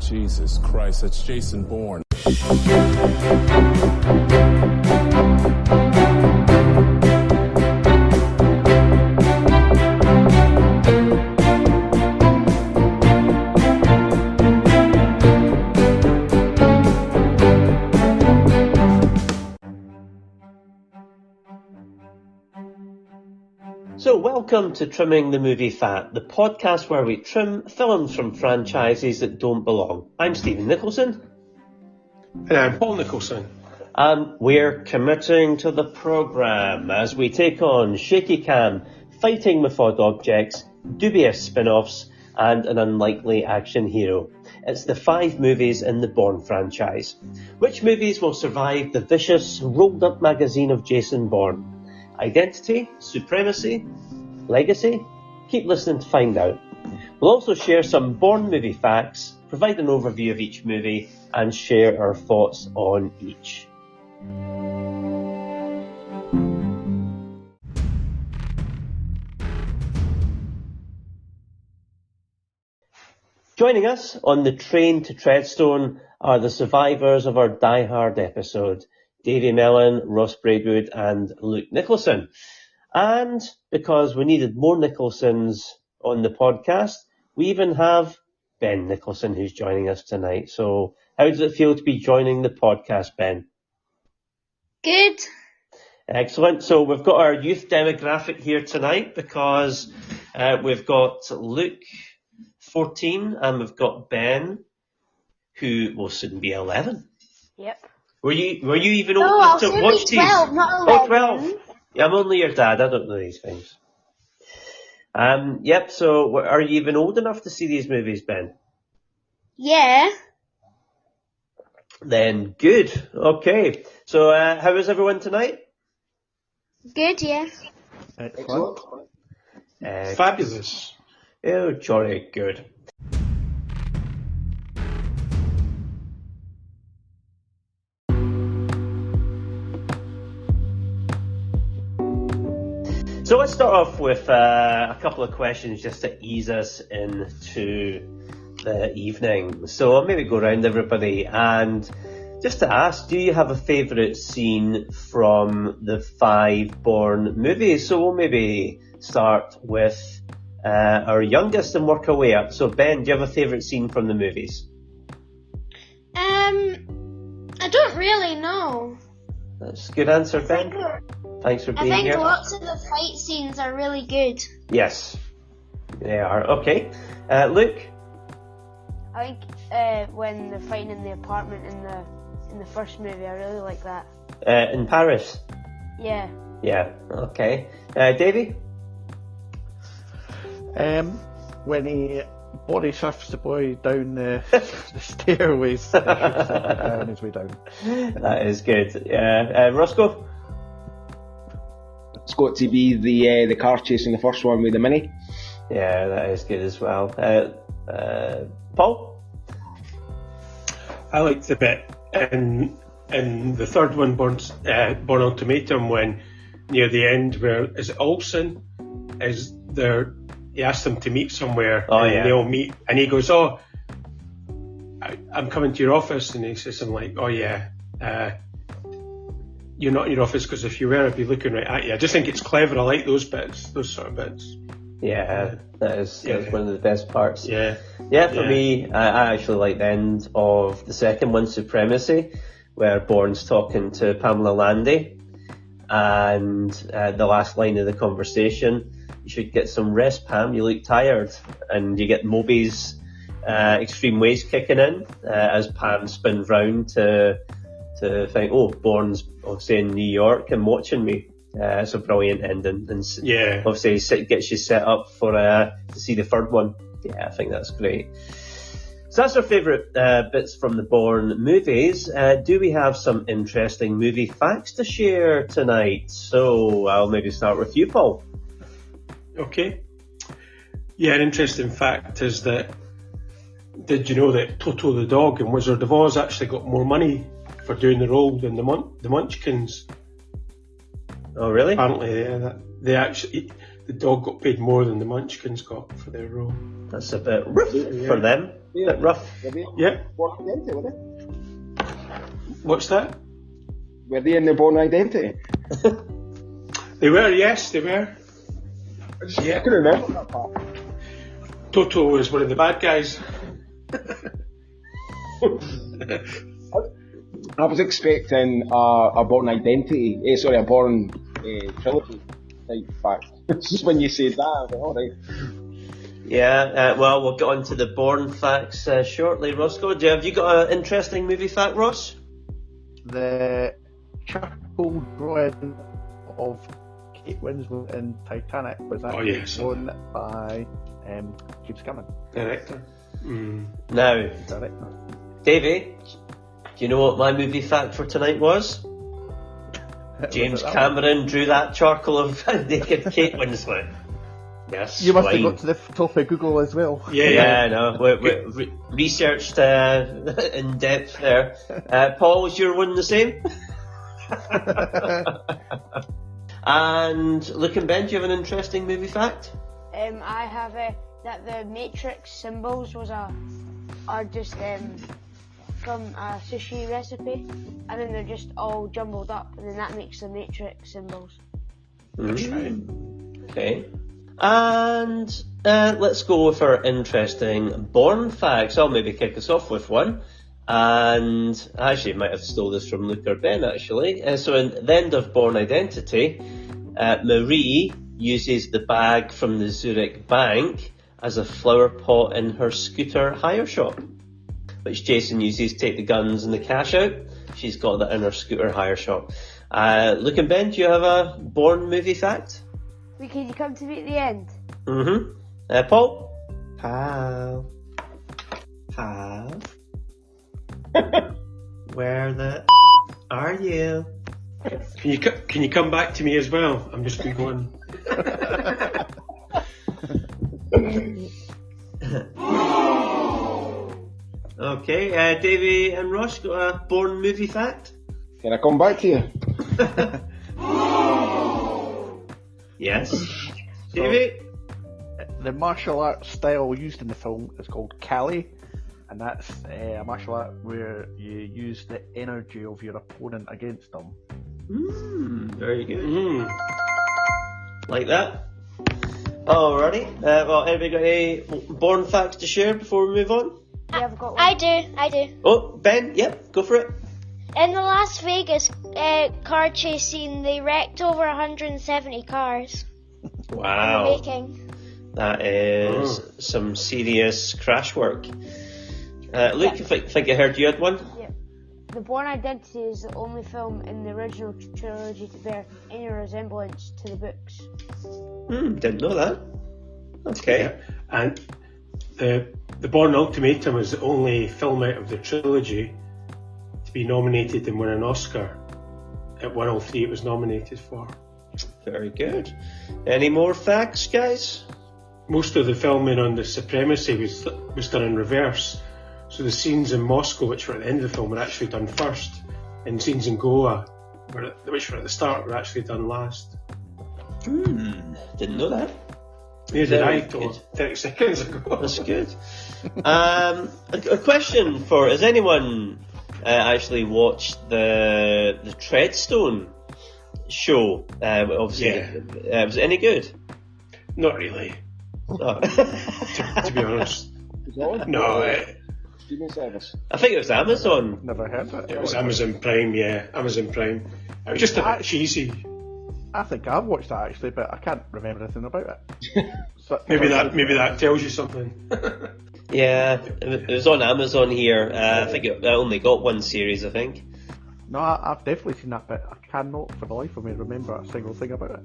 Jesus Christ, that's Jason Bourne. So welcome to Trimming the Movie Fat, the podcast where we trim films from franchises that don't belong. I'm Stephen Nicholson. And I'm Paul Nicholson. And we're committing to the programme as we take on shaky cam, fighting with odd objects, dubious spin-offs, and an unlikely action hero. It's the 5 movies in the Bourne franchise. Which movies will survive the vicious, rolled-up magazine of Jason Bourne? Identity, Supremacy, Legacy? Keep listening to find out. We'll also share some Bourne movie facts, provide an overview of each movie, and share our thoughts on each. Joining us on the train to Treadstone are the survivors of our Die Hard episode, Davie Melon, Ross Braidwood and Luke Nicholson. And because we needed more Nicholsons on the podcast, we even have Ben Nicholson who's joining us tonight. So how does it feel to be joining the podcast, Ben? Good. Excellent. So we've got our youth demographic here tonight because we've got Luke, 14, and we've got Ben, who will soon be 11. Yep. Were you even old No, enough I'll to watch soon be 12, these? not 11. Oh, 12. Yeah, I'm only your dad. I don't know these things. Yep. So, are you even old enough to see these movies, Ben? Yeah. Then good. Okay. So, how is everyone tonight? Good, yeah. Excellent. Fabulous. Oh, jolly good. So let's start off with a couple of questions just to ease us into the evening. So I'll maybe go around everybody and just to ask, do you have a favourite scene from the 5 Bourne movies? So we'll maybe start with our youngest and work our way up. So Ben, do you have a favourite scene from the movies? I don't really know. That's a good answer, Ben. Thanks for being here. I think lots of the fight scenes are really good. Yes, they are. Okay. Luke? I think when they're fighting in the apartment in the first movie, I really like that. In Paris? Yeah. Yeah, okay. Davie? When he body surfs the boy down the stairways down his way down. That is good. Roscoe? It's got to be the car chase in the first one with the Mini. Yeah, that is good as well. Paul? I liked the bit in the third one, Bourne Ultimatum, when near the end, where is it Olsen? He asked them to meet somewhere, they all meet, and he goes, "Oh, I'm coming to your office," and he says something like, "Oh yeah, you're not in your office because if you were, I'd be looking right at you." I just think it's clever. I like those bits, those sort of bits. Yeah, that's one of the best parts. Yeah, for me, I actually like the end of the second one, Supremacy, where Bourne's talking to Pamela Landy, and the last line of the conversation, "You should get some rest, Pam, you look tired," and you get Moby's extreme waist kicking in as Pam spins round to think, oh, Bourne's obviously in New York and watching me. It's a brilliant ending, and obviously gets you set up for to see the third one. Yeah, I think that's great. So that's our favourite bits from the Bourne movies. Do we have some interesting movie facts to share tonight? So I'll maybe start with you, Paul. Okay. Yeah, an interesting fact is that, did you know that Toto the dog in Wizard of Oz actually got more money for doing the role than the Munchkins? Oh, really? Apparently, the dog got paid more than the Munchkins got for their role. That's a bit rough for them. Bit rough. Were they Yeah. Bourne Identity, were they? What's that? Were they in the Bourne Identity? They were, yes, they were. I couldn't remember that part. Toto was one of the bad guys. I was expecting a Bourne Identity, a Bourne trilogy type fact. Just when you said that, I was like, alright. Yeah, well, we'll get on to the Bourne facts shortly. Roscoe, have you got an interesting movie fact, Ross? The charcoal drawing of Kate Winslet in Titanic was actually drawn by James Cameron. Director. Now, Director. Davey, do you know what my movie fact for tonight was? James Cameron drew that charcoal of naked Kate Winslet. Yes, You must have got to the top of Google as well. Yeah, no, we researched in depth there. Paul, was your one the same? And Luke and Ben, do you have an interesting movie fact? I have that the Matrix symbols are just from a sushi recipe, and then they're just all jumbled up, and then that makes the Matrix symbols. That's right. Okay. And let's go with our interesting Bourne facts. I'll maybe kick us off with one. And I actually might have stole this from Luke or Ben, actually. So in the end of Bourne Identity, Marie uses the bag from the Zurich bank as a flower pot in her scooter hire shop, which Jason uses to take the guns and the cash out. She's got that in her scooter hire shop. Luke and Ben, do you have a Bourne movie fact? Can you come to me at the end? Paul? Pal. Where the are you? Can you come back to me as well? I'm just googling. Okay, Davey and Ross got a Bourne movie fact? Can I come back to you? Yes. Davey? The martial arts style used in the film is called Kali, and that's a martial art where you use the energy of your opponent against them. Very good. Like that. Alrighty. Well, anybody got any Bourne facts to share before we move on? Yeah, I've got one. I do. Oh, Ben, yep, go for it. In the Las Vegas car chase scene, they wrecked over 170 cars. Wow. Making. That is some serious crash work. Luke, I think I heard you had one. Yeah. The Bourne Identity is the only film in the original trilogy to bear any resemblance to the books. Didn't know that. Okay. Yeah. And the Bourne Ultimatum is the only film out of the trilogy to be nominated and win an Oscar. It won all three it was nominated for. Very good. Any more facts, guys? Most of the filming on the Supremacy was done in reverse. So the scenes in Moscow, which were at the end of the film, were actually done first, and scenes in Goa, which were at the start, were actually done last. Didn't know that. Yeah, did I? Very good. 30 seconds ago. That's good. A question has anyone actually watched the Treadstone show? Obviously, was it any good? Not really. Oh. to be honest. No. Streaming service. I think it was Amazon. Never heard of it. It was Amazon Prime, Amazon Prime. It was just a bit cheesy. I think I've watched that actually, but I can't remember anything about it. So, Maybe that tells you something. Yeah, it was on Amazon here. I think it only got one series, I think. No, I've definitely seen that, but I cannot for the life of me remember a single thing about it.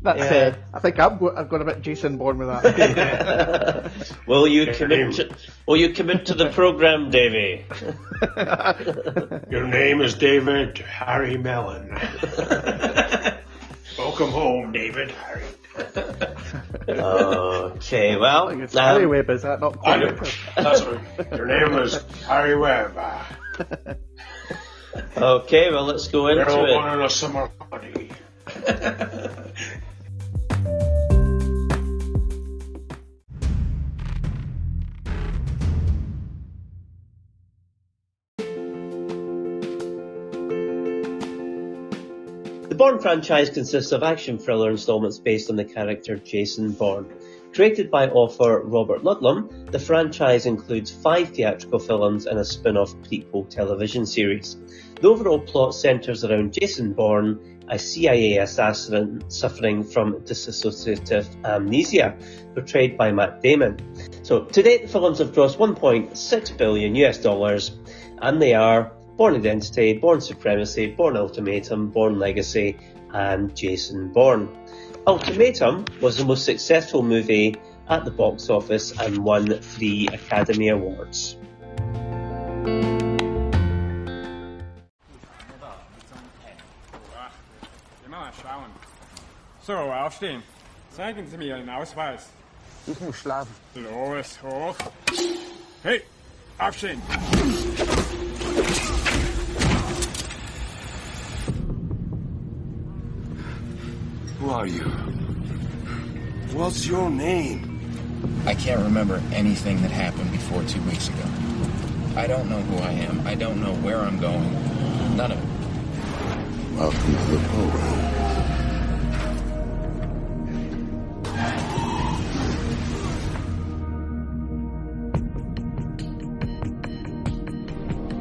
That's I think I've got a bit Jason Bourne with that. Will you commit to the programme, Davey? Your name is David Harry Melon. Welcome home, David Harry. Okay, well, It's Harry Webb, is that not quite? That's what, your name is Harry Webb. Okay, well, let's go into We're all it. going on a summer party. Bourne franchise consists of action thriller installments based on the character Jason Bourne. Created by author Robert Ludlum, the franchise includes 5 theatrical films and a spin-off prequel television series. The overall plot centres around Jason Bourne, a CIA assassin suffering from dissociative amnesia, portrayed by Matt Damon. So, to date, the films have grossed $1.6 billion US, and they are Bourne Identity, Bourne Supremacy, Bourne Ultimatum, Bourne Legacy, and Jason Bourne. Ultimatum was the most successful movie at the box office and won 3 Academy Awards. So, aufstehen. Zeigen Sie mir Ihren Ausweis. Ich muss schlafen. Los, hoch. Hey, aufstehen. Who are you? What's your name? I can't remember anything that happened before 2 weeks ago. I don't know who I am. I don't know where I'm going. None of it. Welcome to the program.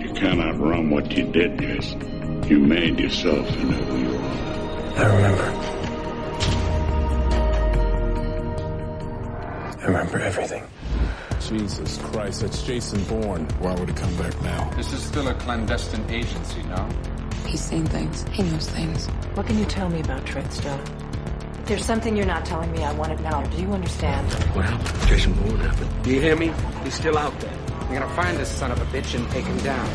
You cannot run what you did, Jason. You made yourself into who you are. I remember. I remember everything. Jesus Christ, that's Jason Bourne. Why would he come back now? This is still a clandestine agency, no? He's seen things. He knows things. What can you tell me about Treadstone? If there's something you're not telling me, I want it now. Do you understand? What happened? Jason Bourne happened. Do you hear me? He's still out there. I'm gonna find this son of a bitch and take him down.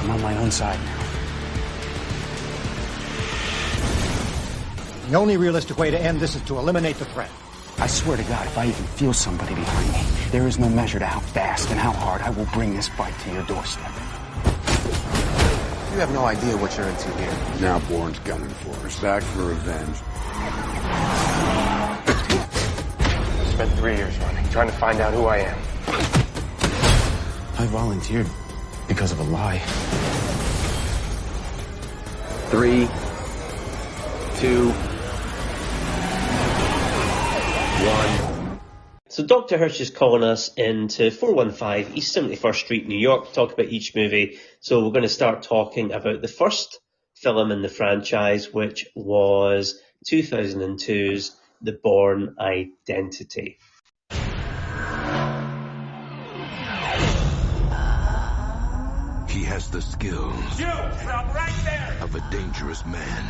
I'm on my own side now. The only realistic way to end this is to eliminate the threat. I swear to God, if I even feel somebody behind me, there is no measure to how fast and how hard I will bring this fight to your doorstep. You have no idea what you're into here. Now Bourne's gunning for us. Back for revenge. I spent 3 years running, trying to find out who I am. I volunteered because of a lie. 3, 2, 1. So Dr. Hirsch is calling us into 415 East 71st Street, New York, to talk about each movie. So we're going to start talking about the first film in the franchise, which was 2002's The Bourne Identity. He has the skills Stop right there! of a dangerous man.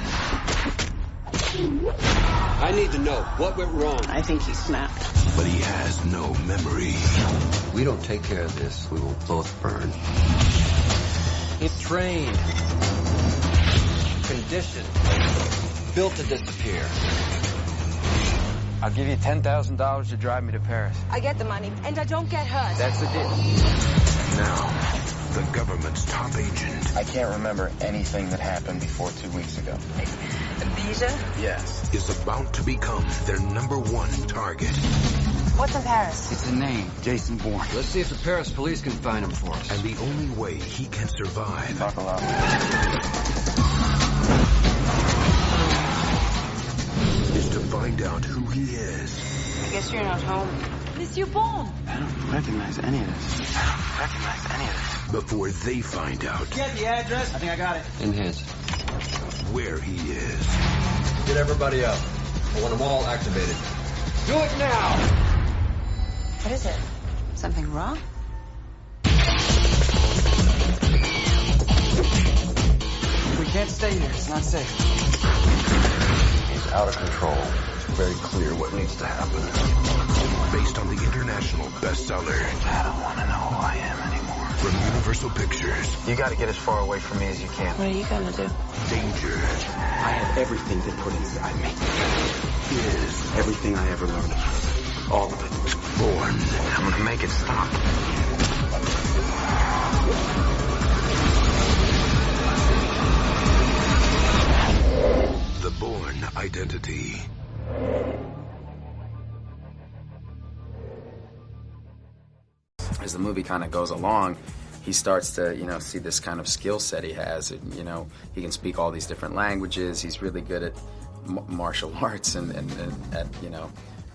I need to know what went wrong. I think he snapped. But he has no memory. We don't take care of this, we will both burn. He's trained, conditioned, built to disappear. I'll give you $10,000 to drive me to Paris. I get the money, and I don't get hurt. That's the deal. Now, the government's top agent. I can't remember anything that happened before 2 weeks ago. Visa? Yes. Is about to become their #1 target. What's in Paris? It's a name, Jason Bourne. Let's see if the Paris police can find him for us. And the only way he can survive Buckle up. is to find out who he is. I guess you're not home. Monsieur Bourne! I don't recognize any of this. Before they find out. Get the address? I think I got it. In his. Where he is. Get everybody up. I want them all activated. Do it now! What is it? Something wrong? We can't stay here. It's not safe. He's out of control. It's very clear what needs to happen. Based on the international bestseller. I don't want to know who I am anymore. From Universal Pictures. You gotta get as far away from me as you can. What are you gonna do? Danger. I have everything they put inside me. Is Everything I ever learned. All of it. Bourne. I'm gonna make it stop. The Bourne Identity. As the movie kind of goes along, he starts to, you know, see this kind of skill set he has. And, you know, he can speak all these different languages. He's really good at martial arts and at, you know,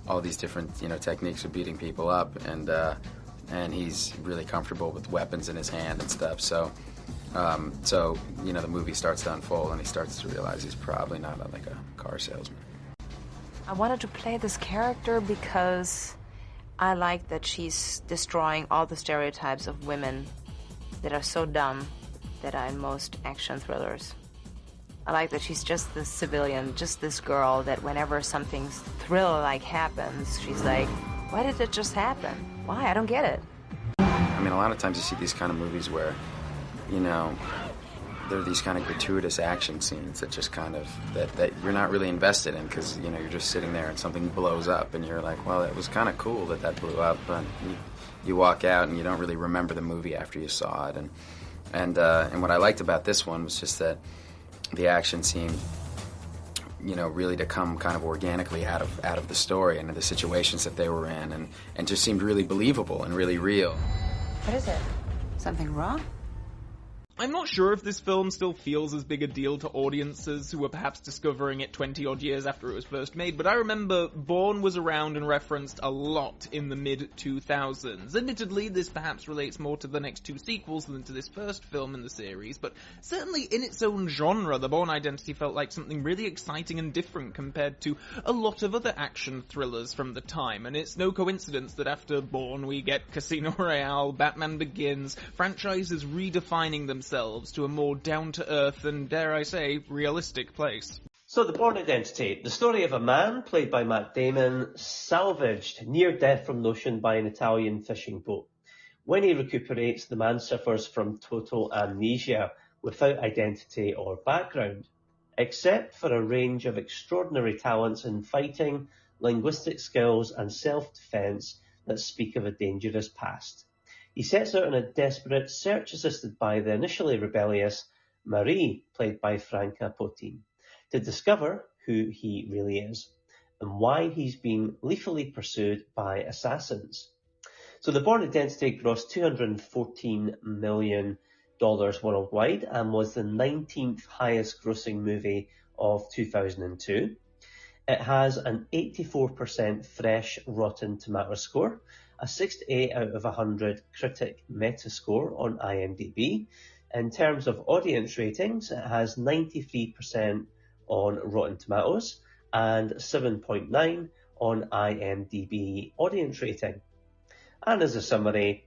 all these different, you know, techniques of beating people up. And he's really comfortable with weapons in his hand and stuff. So, you know, the movie starts to unfold, and he starts to realize he's probably not like a car salesman. I wanted to play this character because I like that she's destroying all the stereotypes of women that are so dumb that are in most action thrillers. I like that she's just this civilian, just this girl that whenever something thriller-like happens, she's like, why did it just happen? Why? I don't get it. I mean, a lot of times you see these kind of movies where, you know, there are these kind of gratuitous action scenes that just kind of, that you're not really invested in because, you know, you're just sitting there and something blows up and you're like, well, it was kind of cool that blew up, but you walk out and you don't really remember the movie after you saw it. And what I liked about this one was just that the action seemed, you know, really to come kind of organically out of the story and the situations that they were in, and just seemed really believable and really real. What is it? Something wrong? I'm not sure if this film still feels as big a deal to audiences who were perhaps discovering it 20-odd years after it was first made, but I remember Bourne was around and referenced a lot in the mid-2000s. Admittedly, this perhaps relates more to the next two sequels than to this first film in the series, but certainly in its own genre, the Bourne Identity felt like something really exciting and different compared to a lot of other action thrillers from the time, and it's no coincidence that after Bourne we get Casino Royale, Batman Begins, franchises redefining themselves to a more down-to-earth and, dare I say, realistic place. So the Bourne Identity, the story of a man, played by Matt Damon, salvaged near death from the ocean by an Italian fishing boat. When he recuperates, the man suffers from total amnesia, without identity or background, except for a range of extraordinary talents in fighting, linguistic skills and self-defense that speak of a dangerous past. He sets out on a desperate search assisted by the initially rebellious Marie, played by Franca Pottin, to discover who he really is and why he's been lethally pursued by assassins. So the Bourne Identity grossed $214 million worldwide and was the 19th highest grossing movie of 2002. It has an 84% fresh Rotten Tomatoes score, a 68 out of 100 critic Metascore on IMDb. In terms of audience ratings, it has 93% on Rotten Tomatoes and 7.9 on IMDb audience rating. And as a summary,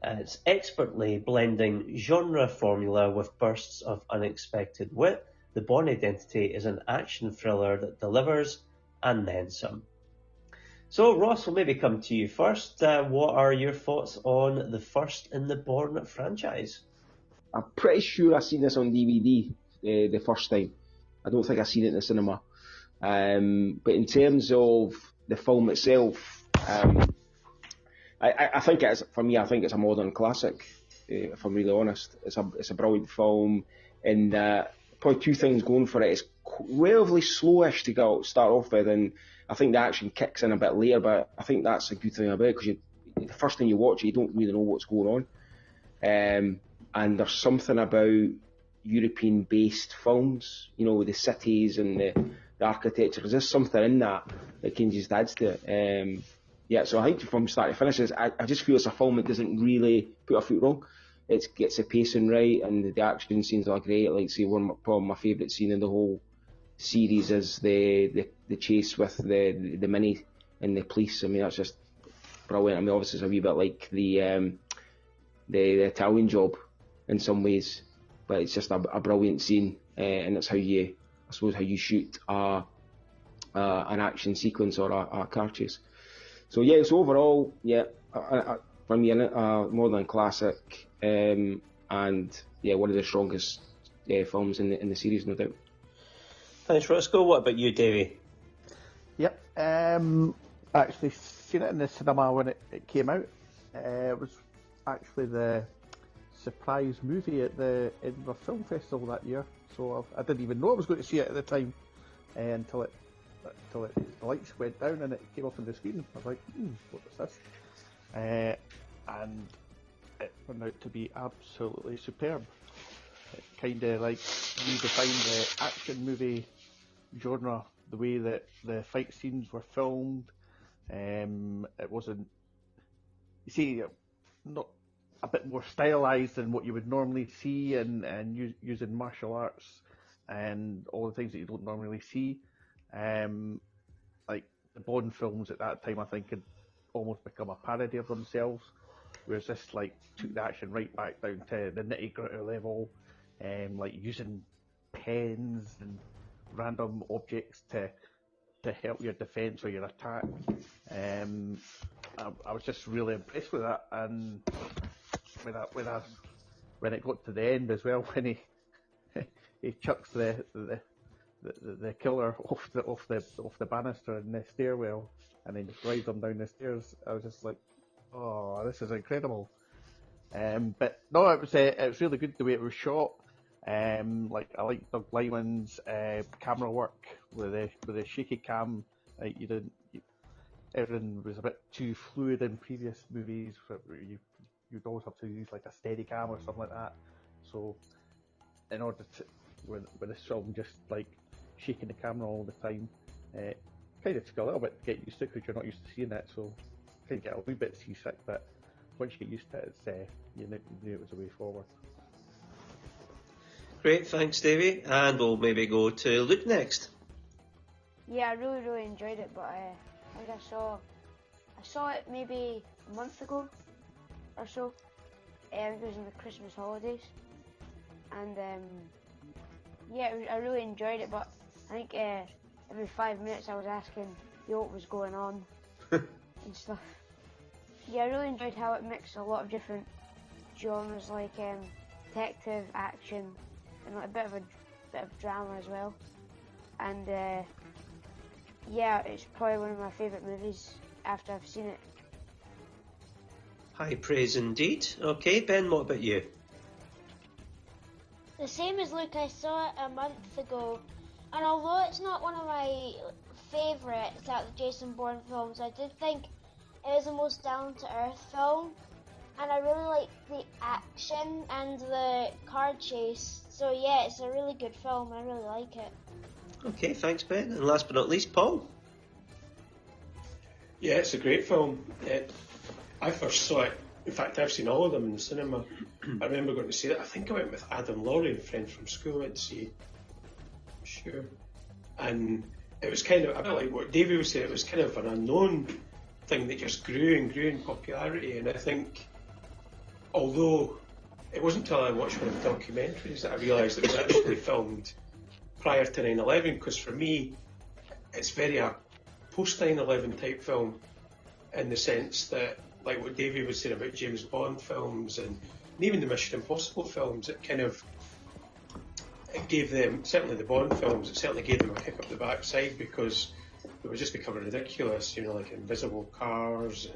it's expertly blending genre formula with bursts of unexpected wit. The Bourne Identity is an action thriller that delivers and then some. So, Ross, we'll maybe come to you first. What are your thoughts on the first in the Bourne franchise? I'm pretty sure I've seen this on DVD the first time. I don't think I've seen it in the cinema. But in terms of the film itself, I think it's, for me, I think it's a modern classic, if I'm really honest. It's a brilliant film, and probably two things going for it. It's relatively slowish to start off with, and I think the action kicks in a bit later, but I think that's a good thing about it, because the first time you watch it, you don't really know what's going on. And there's something about European-based films, you know, with the cities and the architecture. There's just something in that kind of just adds to it. Yeah, so I think from start to finish, I just feel it's a film that doesn't really put a foot wrong. It gets the pacing right, and the action scenes are great. Like, say, probably my favourite scene in the whole series is the chase with the Mini and the police. I mean, that's just brilliant. I mean, obviously it's a wee bit like the Italian Job in some ways, but it's just a brilliant scene, and it's how you shoot an action sequence or a car chase. So yeah, so overall, yeah, for me, more than classic, and yeah, one of the strongest films in the series, no doubt. Thanks, Roscoe. What about you, Davie? Yep, actually seen it in the cinema when it came out. It was actually the surprise movie at the Edinburgh Film Festival that year, so I didn't even know I was going to see it at the time until the lights went down and it came up on the screen. I was like, what is this? And it turned out to be absolutely superb. It kind of like redefined the action movie genre, the way that the fight scenes were filmed. It wasn't, you see, not a bit more stylized than what you would normally see, and using martial arts and all the things that you don't normally see. Like the Bond films at that time, I think, had almost become a parody of themselves, whereas this like took the action right back down to the nitty-gritty level, like using pens and random objects to help your defense or your attack. I was just really impressed with that, and when it got to the end as well, when he chucks the killer off the banister in the stairwell, and then just rides him down the stairs. I was just like, oh, this is incredible. But no, it was really good the way it was shot. Like I like Doug Lyman's camera work with the shaky cam. Like everything was a bit too fluid in previous movies. Where you'd always have to use like a steady cam or something like that. So in order to, with this film just like shaking the camera all the time, kind of took a little bit to get used to because you're not used to seeing it. So kind of get a wee bit seasick, but once you get used to it, you knew it was a way forward. Great, thanks, Davie. And we'll maybe go to Luke next. Yeah, I really enjoyed it, but I think I saw it maybe a month ago or so. It was in the Christmas holidays, and yeah, I really enjoyed it. But I think every 5 minutes I was asking what was going on and stuff. Yeah, I really enjoyed how it mixed a lot of different genres, like detective, action, and like a bit of drama as well. And yeah, it's probably one of my favourite movies after I've seen it. High praise indeed. Okay, Ben, what about you? The same as Luke, I saw it a month ago, and although it's not one of my favourites out of the Jason Bourne films, I did think it was the most down-to-earth film, and I really like the action and the car chase. So yeah, it's a really good film. I really like it. Okay, thanks, Ben. And last but not least, Paul. Yeah, it's a great film. I first saw it. In fact, I've seen all of them in the cinema. I remember going to see it. I think I went with Adam Laurie, a friend from school. I'd see. Sure. And it was kind of a bit like what Davie was saying. It was kind of an unknown thing that just grew and grew in popularity. And I think, although it wasn't until I watched one of the documentaries that I realised it was actually filmed prior to 9/11, because for me it's very a post 9/11 type film, in the sense that, like what Davie was saying about James Bond films and even the Mission Impossible films, it gave them, certainly the Bond films, it certainly gave them a kick up the backside, because they were just becoming ridiculous, like invisible cars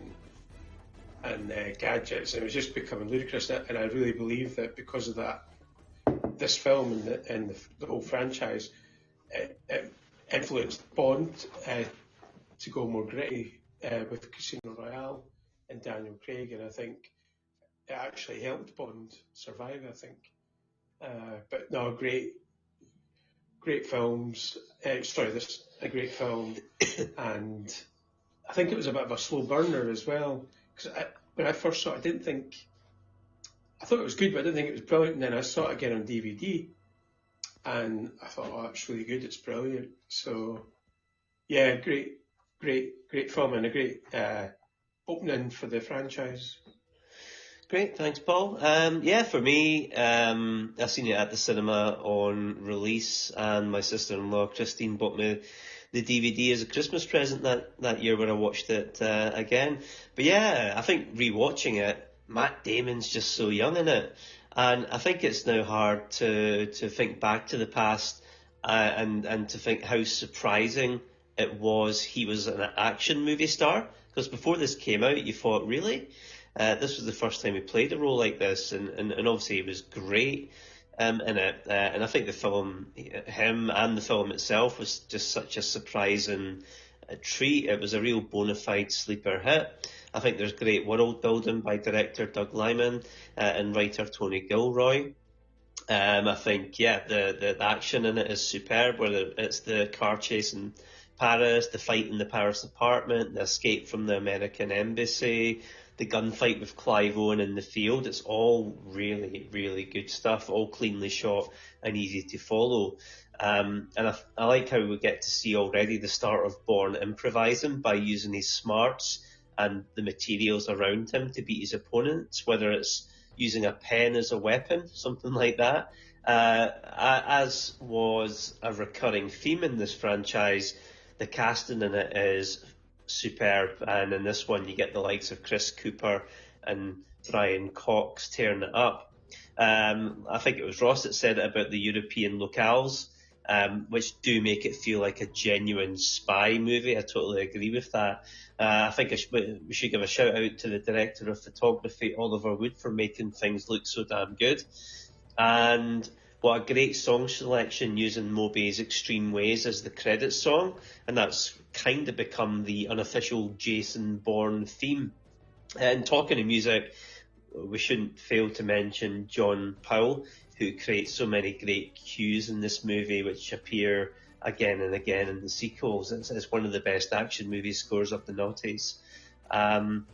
and gadgets, and it was just becoming ludicrous. And I really believe that because of that, this film and the whole franchise, it influenced Bond to go more gritty with Casino Royale and Daniel Craig, and I think it actually helped Bond survive, I think. But no, great films. This a great film, and I think it was a bit of a slow burner as well. Because when I first saw it, I thought it was good, but I didn't think it was brilliant. And then I saw it again on DVD, and I thought, oh, it's really good. It's brilliant. So, yeah, great film and a great opening for the franchise. Great, thanks, Paul. Yeah, for me, I seen it at the cinema on release, and my sister-in-law Christine bought me the DVD as a Christmas present that year when I watched it again. But yeah, I think rewatching it, Matt Damon's just so young in it, and I think it's now hard to think back to the past and to think how surprising it was he was an action movie star, because before this came out you thought, really? This was the first time he played a role like this, and obviously he was great in it, and I think the film, him and the film itself, was just such a surprising treat. It was a real bona fide sleeper hit. I think there's great world building by director Doug Liman and writer Tony Gilroy. I think, the action in it is superb, whether it's the car chase in Paris, the fight in the Paris apartment, the escape from the American embassy, the gunfight with Clive Owen in the field. It's all really, really good stuff, all cleanly shot and easy to follow. And I like how we get to see already the start of Bourne improvising by using his smarts and the materials around him to beat his opponents, whether it's using a pen as a weapon, something like that. As was a recurring theme in this franchise, the casting in it is superb, and in this one you get the likes of Chris Cooper and Brian Cox tearing it up. I think it was Ross that said it about the European locales, which do make it feel like a genuine spy movie. I totally agree with that. I think we should give a shout out to the director of photography, Oliver Wood, for making things look so damn good. And what a great song selection, using Moby's Extreme Ways as the credits song, and that's kind of become the unofficial Jason Bourne theme. And talking of music, we shouldn't fail to mention John Powell, who creates so many great cues in this movie, which appear again and again in the sequels. It's one of the best action movie scores of the noughties. And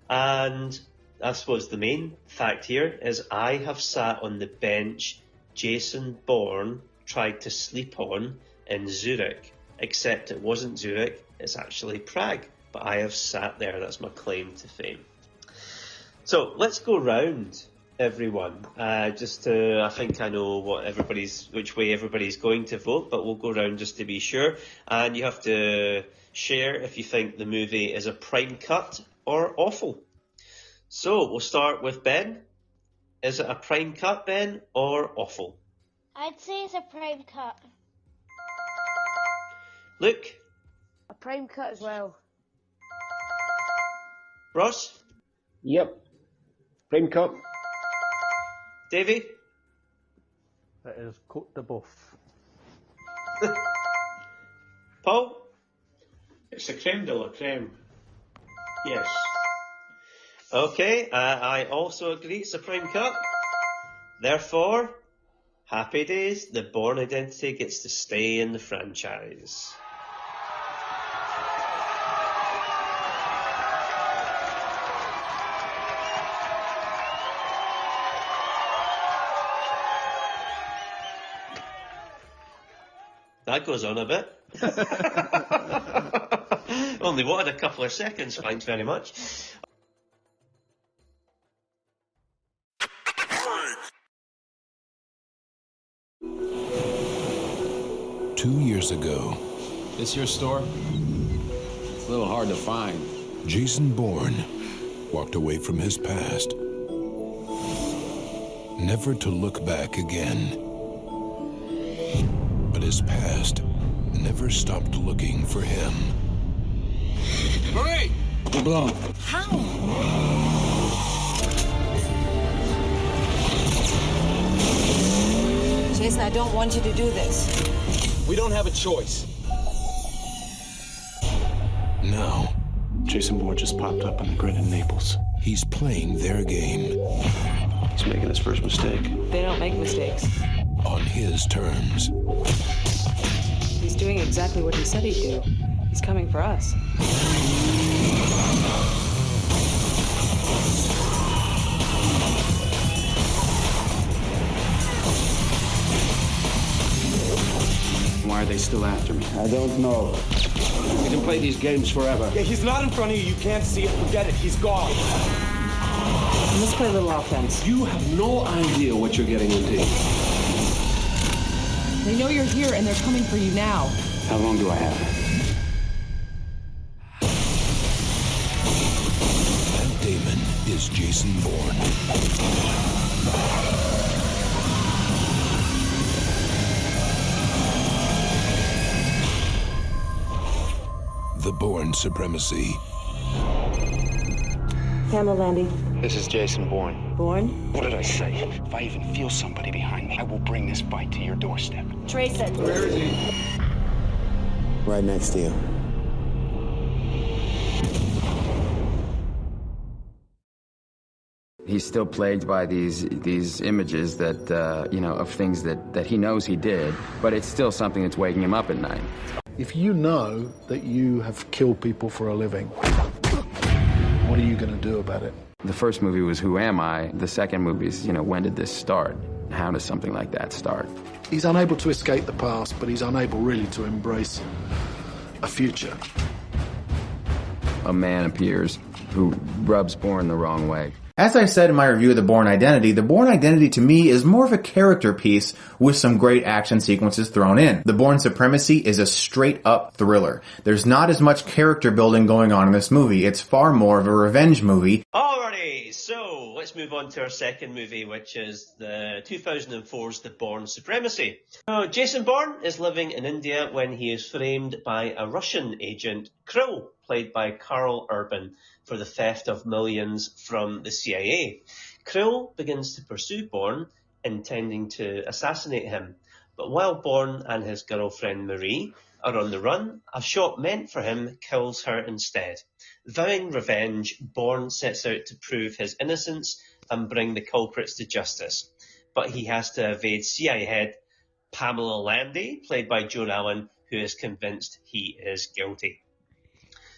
I suppose the main fact here is I have sat on the bench Jason Bourne tried to sleep on in Zurich, except it wasn't Zurich, it's actually Prague. But I have sat there, that's my claim to fame. So let's go round, everyone, just to, I think I know which way everybody's going to vote, but we'll go round just to be sure. And you have to share if you think the movie is a prime cut or awful. So we'll start with Ben. Is it a prime cut, Ben, or awful? I'd say it's a prime cut. Luke? A prime cut as well. Ross? Yep. Prime cut. Davie? It is Côte de Boeuf. Paul? It's the creme de la creme. Yes. Okay, I also agree it's a prime cut. Therefore, happy days, the Bourne Identity gets to stay in the franchise. That goes on a bit. Only wanted a couple of seconds, thanks very much. Two years ago. This your store? It's a little hard to find. Jason Bourne walked away from his past, never to look back again. But his past never stopped looking for him. Marie! LeBlanc. How? Jason, I don't want you to do this. We don't have a choice. Now, Jason Bourne just popped up on the grid in Naples. he's playing their game. He's making his first mistake. They don't make mistakes. On his terms. He's doing exactly what he said he'd do. He's coming for us. Why are they still after me? I don't know. You can play these games forever. Yeah, he's not in front of you. You can't see it. Forget it. He's gone. Let's play a little offense. You have no idea what you're getting into. They know you're here and they're coming for you now. How long do I have? Matt Damon is Jason Bourne. The Bourne Supremacy. Pamela Landy. This is Jason Bourne. Bourne? What did I say? If I even feel somebody behind me, I will bring this fight to your doorstep. Trace it. Where is he? Right next to you. He's still plagued by these images that, you know, of things that he knows he did, but it's still something that's waking him up at night. If you know that you have killed people for a living, what are you going to do about it? The first movie was Who Am I? The second movie is, you know, when did this start? How does something like that start? He's unable to escape the past, but he's unable really to embrace a future. A man appears who rubs Bourne the wrong way. As I said in my review of the Bourne Identity, the Bourne Identity to me is more of a character piece with some great action sequences thrown in. The Bourne Supremacy is a straight-up thriller. There's not as much character building going on in this movie. It's far more of a revenge movie. Alrighty, so let's move on to our second movie, which is the 2004's The Bourne Supremacy. So Jason Bourne is living in India when he is framed by a Russian agent, Krill, played by Karl Urban, for the theft of millions from the CIA. Krill begins to pursue Bourne, intending to assassinate him. But while Bourne and his girlfriend Marie are on the run, a shot meant for him kills her instead. Vowing revenge, Bourne sets out to prove his innocence and bring the culprits to justice. But he has to evade CIA head Pamela Landy, played by Joan Allen, who is convinced he is guilty.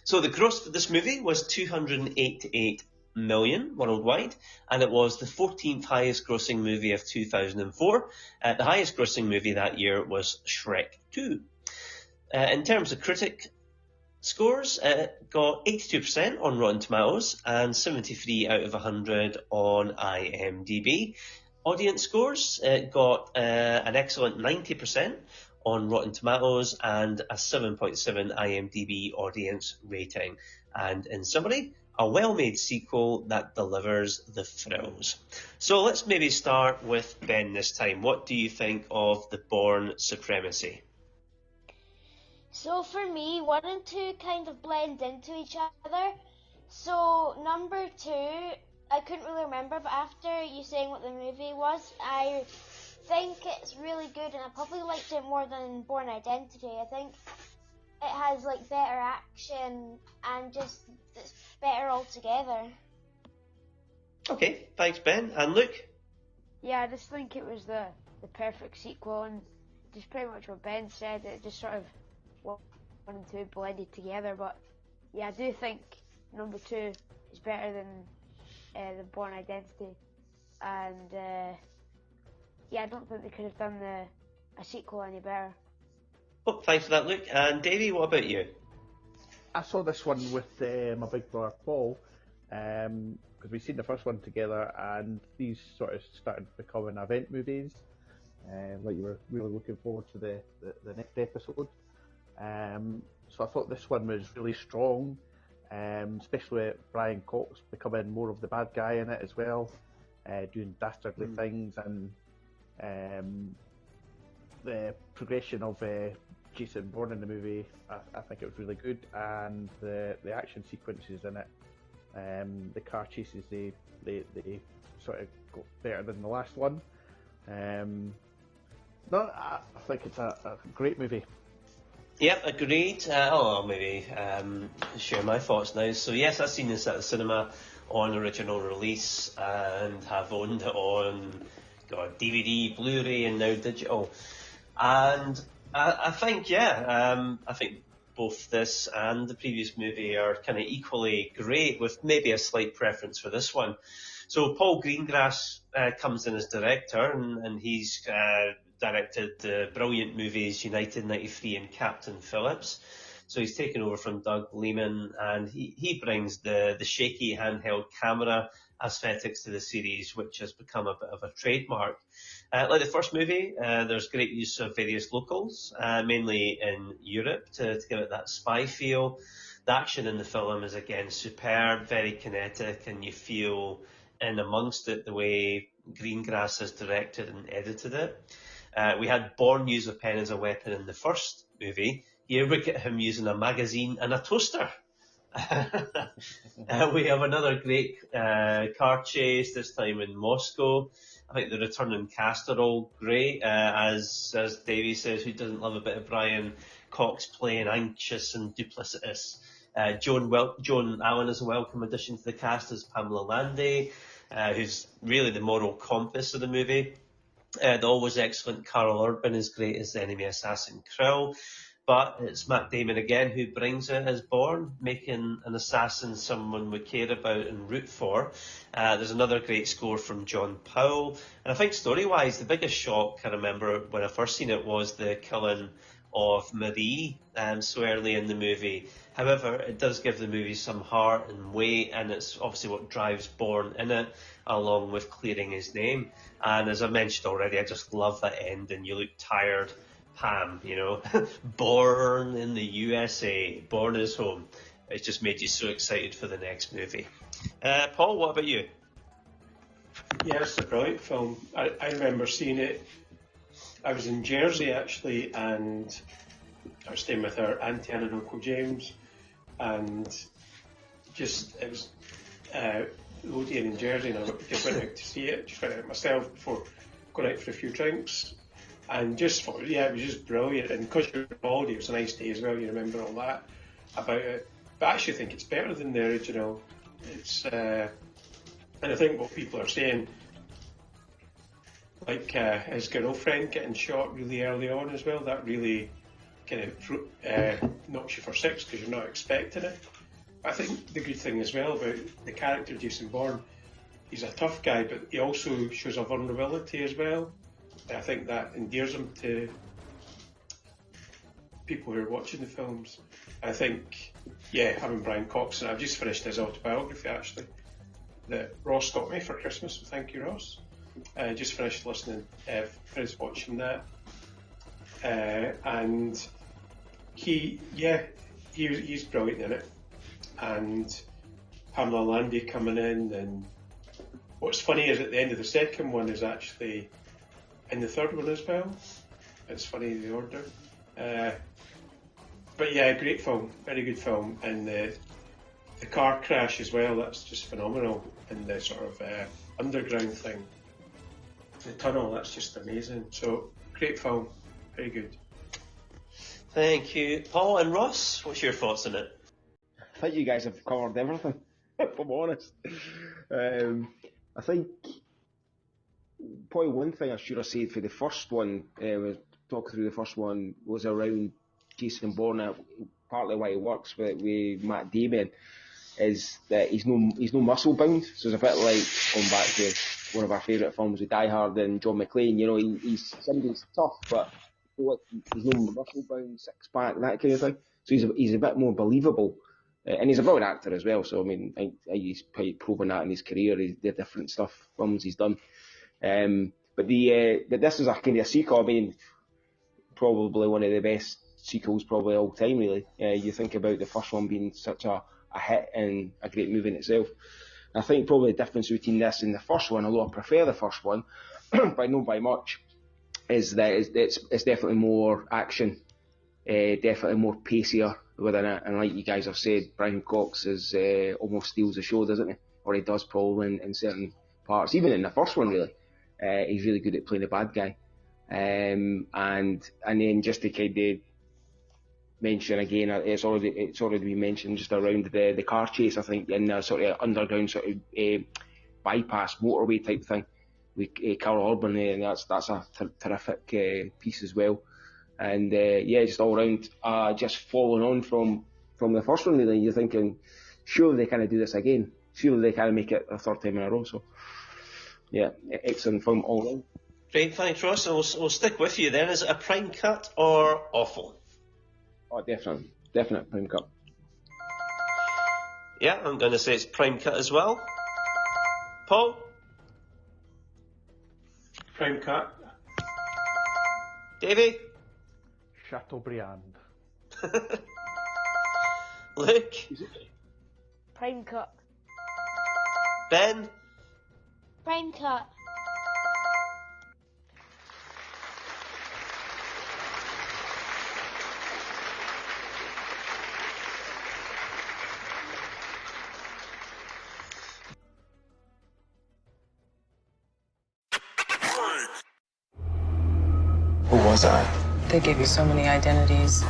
So the gross for this movie was $288 million worldwide, and it was the 14th highest grossing movie of 2004. The highest grossing movie that year was Shrek 2. In terms of critic scores, it got 82% on Rotten Tomatoes and 73 out of 100 on IMDb. Audience scores, it got an excellent 90% on Rotten Tomatoes and a 7.7 IMDb audience rating. And in summary, a well-made sequel that delivers the thrills. So let's maybe start with Ben this time. What do you think of The Bourne Supremacy? So for me, 1 and 2 kind of blend into each other. So number 2, I couldn't really remember, but after you saying what the movie was, I think it's really good, and I probably liked it more than Bourne Identity. I think it has like better action and just it's better altogether. Okay, thanks Ben. And Luke? Yeah, I just think it was the perfect sequel, and just pretty much what Ben said, it just sort of 1 and 2 blended together. But yeah, I do think number 2 is better than the Bourne Identity, and yeah, I don't think they could have done a sequel any better. Oh, thanks for that, Luke. And Davie, what about you? I saw this one with my big brother Paul, because we've seen the first one together, and these sort of started becoming event movies. Like you were really looking forward to the next episode. So I thought this one was really strong, especially with Brian Cox becoming more of the bad guy in it as well, doing dastardly things, and the progression of Jason Bourne in the movie, I think it was really good, and the action sequences in it, the car chases, they sort of got better than the last one. No, I think it's a great movie. Yep, agreed. I'll maybe share my thoughts now. So yes, I've seen this at the cinema on original release and have owned it on DVD, Blu-ray, and now digital. And I think, I think both this and the previous movie are kind of equally great, with maybe a slight preference for this one. So Paul Greengrass comes in as director, and he's directed the brilliant movies United 93 and Captain Phillips. So he's taken over from Doug Lehman, and he brings the shaky handheld camera aesthetics to the series, which has become a bit of a trademark. Like the first movie, there's great use of various locals, mainly in Europe, to give it that spy feel. The action in the film is again superb, very kinetic, and you feel in amongst it the way Greengrass has directed and edited it. We had Bourne use a pen as a weapon in the first movie. Here we get him using a magazine and a toaster. We have another great car chase, this time in Moscow. I think the returning cast are all great. As Davie says, who doesn't love a bit of Brian Cox playing anxious and duplicitous? Joan Allen is a welcome addition to the cast as Pamela Landy. who's really the moral compass of the movie. The always excellent Carl Urban is great as the enemy assassin Krill, but it's Matt Damon again who brings it as Bourne, making an assassin someone we care about and root for. There's another great score from John Powell, and I think story-wise, the biggest shock I remember when I first seen it was the killing of Marie so early in the movie. However, it does give the movie some heart and weight, and it's obviously what drives Bourne in it, along with clearing his name. And as I mentioned already, I just love that ending. You look tired, Pam, you know, Bourne in the USA, Bourne is home. It's just made you so excited for the next movie. Paul, what about you? Yeah, it's a brilliant film. I remember seeing it. I was in Jersey actually, and I was staying with our auntie Anne and Uncle James, and just it was Odeon in Jersey, and I just went out to see it. Just went out myself before going out for a few drinks, and just thought, yeah, it was just brilliant. And because you're on holiday, it was a nice day as well. You remember all that about it, but I actually think it's better than the original. It's and I think what people are saying, like his girlfriend getting shot really early on as well, that really kind of knocks you for six because you're not expecting it. I think the good thing as well about the character Jason Bourne, he's a tough guy, but he also shows a vulnerability as well. I think that endears him to people who are watching the films. I think, yeah, having Brian Cox, and I've just finished his autobiography actually, that Ross got me for Christmas, so thank you, Ross. I just finished finished watching that, and he's brilliant in it. And Pamela Landy coming in, and what's funny is at the end of the second one is actually in the third one as well. It's funny the order, but yeah, great film, very good film, and the car crash as well. That's just phenomenal, and the sort of underground thing. The tunnel, that's just amazing. So, great film, very good. Thank you. Paul and Ross, what's your thoughts on it? I think you guys have covered everything, if I'm honest. I think probably one thing I should have said for the first one, talking through the first one, was around Jason Bourne, partly why he works with Matt Damon, is that he's no muscle bound, so it's a bit like going back to one of our favourite films with Die Hard and John McClane. You know, he's somebody's tough, but he's no muscle bound, six pack, that kind of thing. So he's a bit more believable, and he's a brilliant actor as well. So I mean, he's probably proven that in his career. The different films he's done. But this is a kind of a sequel. I mean, probably one of the best sequels probably all time. Really, you think about the first one being such a hit and a great movie in itself. I think probably the difference between this and the first one, although I prefer the first one, but not by much, is that it's definitely more action, definitely more pacier within it. And like you guys have said, Brian Cox almost steals the show, doesn't he? Or he does probably in certain parts, even in the first one really. He's really good at playing the bad guy. And then just to kind of mention again, it's already been mentioned just around the car chase, I think, in a sort of underground sort of bypass motorway type thing with Carl Urban, and that's a terrific piece as well. And just all around, just following on from the first one really, you're thinking, surely they kind of do this again, surely they kind of make it a third time in a row. So yeah, excellent film all around. Great, thanks Ross, and we'll stick with you then. Is it a prime cut or awful? Oh, definite prime cut. Yeah, I'm going to say it's prime cut as well. Paul? Prime cut. Davie? Chateaubriand. Luke? Prime cut. Ben? Prime cut. Who was I? They gave you so many identities.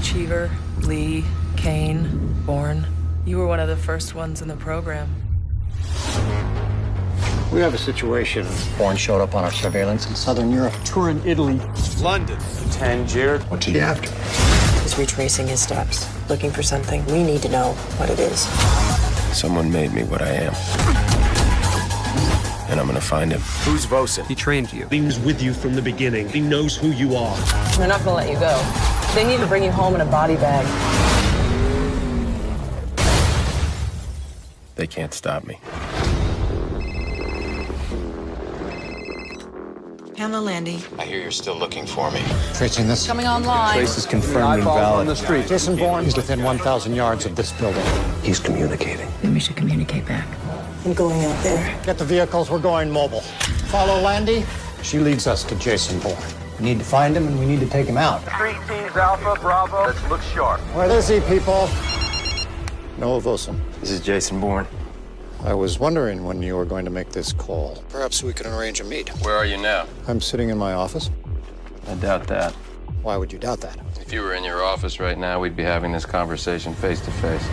Cheever, Lee, Kane, Bourne. You were one of the first ones in the program. We have a situation. Bourne showed up on our surveillance in southern Europe. Tour in Italy. London. Tangier. What's he after? He's retracing his steps, looking for something. We need to know what it is. Someone made me what I am. And I'm gonna find him. Who's Vosen? He trained you. He was with you from the beginning. He knows who you are. They're not gonna let you go. They need to bring you home in a body bag. They can't stop me. Pamela Landy. I hear you're still looking for me. Tracing this. Coming online. Trace is confirmed invalid. On the street. Jason Bourne is within 1,000 yards of this building. He's communicating. Then we should communicate back. I'm going out there. Get the vehicles, we're going mobile. Follow Landy. She leads us to Jason Bourne. We need to find him and we need to take him out. 3 teams Alpha, Bravo. Let's look sharp. Where is he, people? Noah Vosen. This is Jason Bourne. I was wondering when you were going to make this call. Perhaps we can arrange a meet. Where are you now? I'm sitting in my office. I doubt that. Why would you doubt that? If you were in your office right now, we'd be having this conversation face to face.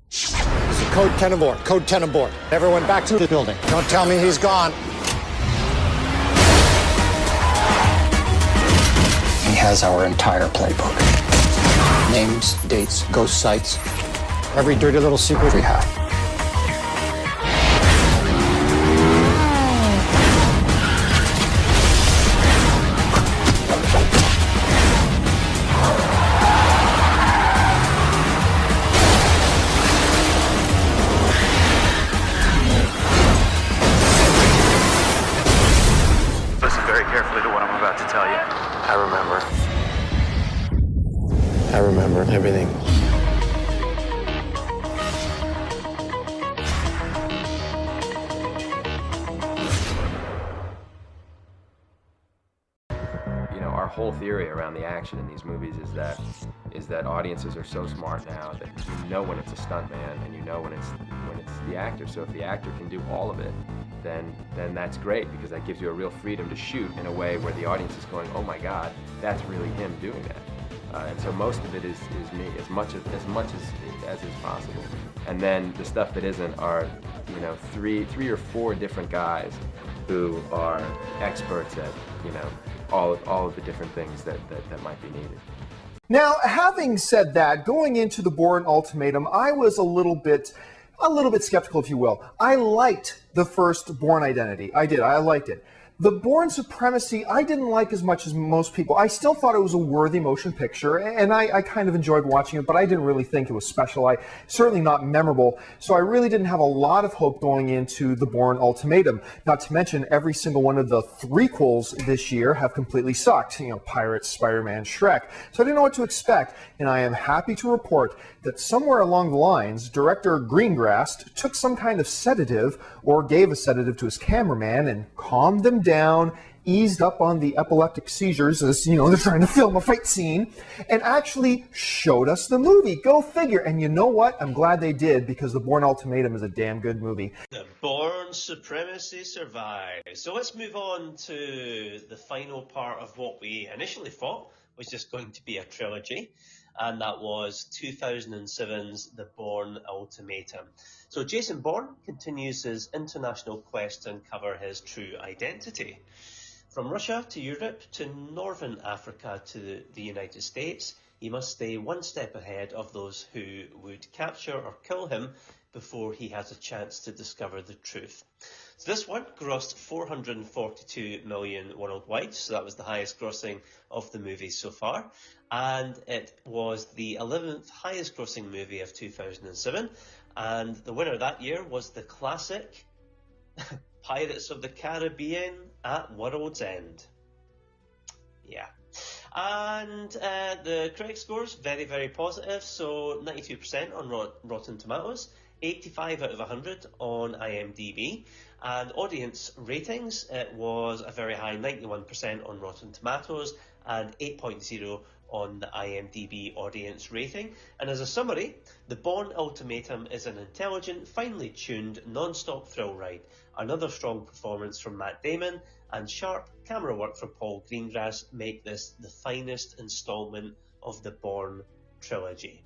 This is Code 10 aboard. Code 10 aboard. Everyone back to the building. Don't tell me he's gone. He has our entire playbook. Names, dates, ghost sites. Every dirty little secret we have. Listen very carefully to what I'm about to tell you. I remember everything. Our whole theory around the action in these movies is that audiences are so smart now that you know when it's a stuntman and you know when it's the actor. So if the actor can do all of it, then that's great, because that gives you a real freedom to shoot in a way where the audience is going, oh my God, that's really him doing that. And so most of it is me, as much as is possible. And then the stuff that isn't are, three or four different guys who are experts at, all of the different things that might be needed. Now, having said that, going into the Bourne Ultimatum, I was a little bit skeptical, if you will. I liked the first Bourne Identity. I did. I liked it. The Bourne Supremacy, I didn't like as much as most people. I still thought it was a worthy motion picture, and I kind of enjoyed watching it, but I didn't really think it was special. Certainly not memorable, so I really didn't have a lot of hope going into the Bourne Ultimatum. Not to mention, every single one of the threequels this year have completely sucked. Pirates, Spider-Man, Shrek. So I didn't know what to expect, and I am happy to report that somewhere along the lines, director Greengrass took some kind of sedative, or gave a sedative to his cameraman, and calmed them down, eased up on the epileptic seizures as, they're trying to film a fight scene, and actually showed us the movie. Go figure. And you know what? I'm glad they did, because the Bourne Ultimatum is a damn good movie. The Bourne Supremacy survives. So let's move on to the final part of what we initially thought was just going to be a trilogy, and that was 2007's The Bourne Ultimatum. So Jason Bourne continues his international quest to uncover his true identity. From Russia to Europe to Northern Africa to the United States, he must stay one step ahead of those who would capture or kill him before he has a chance to discover the truth. So this one grossed $442 million worldwide, so that was the highest grossing of the movie so far, and it was the 11th highest grossing movie of 2007, and the winner that year was the classic Pirates of the Caribbean at World's End. Yeah. And the critic scores, very, very positive, so 92% on Rotten Tomatoes, 85 out of 100 on IMDb, and audience ratings, it was a very high 91% on Rotten Tomatoes and 8.0 on the IMDb audience rating. And as a summary, the Bourne Ultimatum is an intelligent, finely tuned, non-stop thrill ride. Another strong performance from Matt Damon and sharp camera work from Paul Greengrass make this the finest instalment of the Bourne trilogy.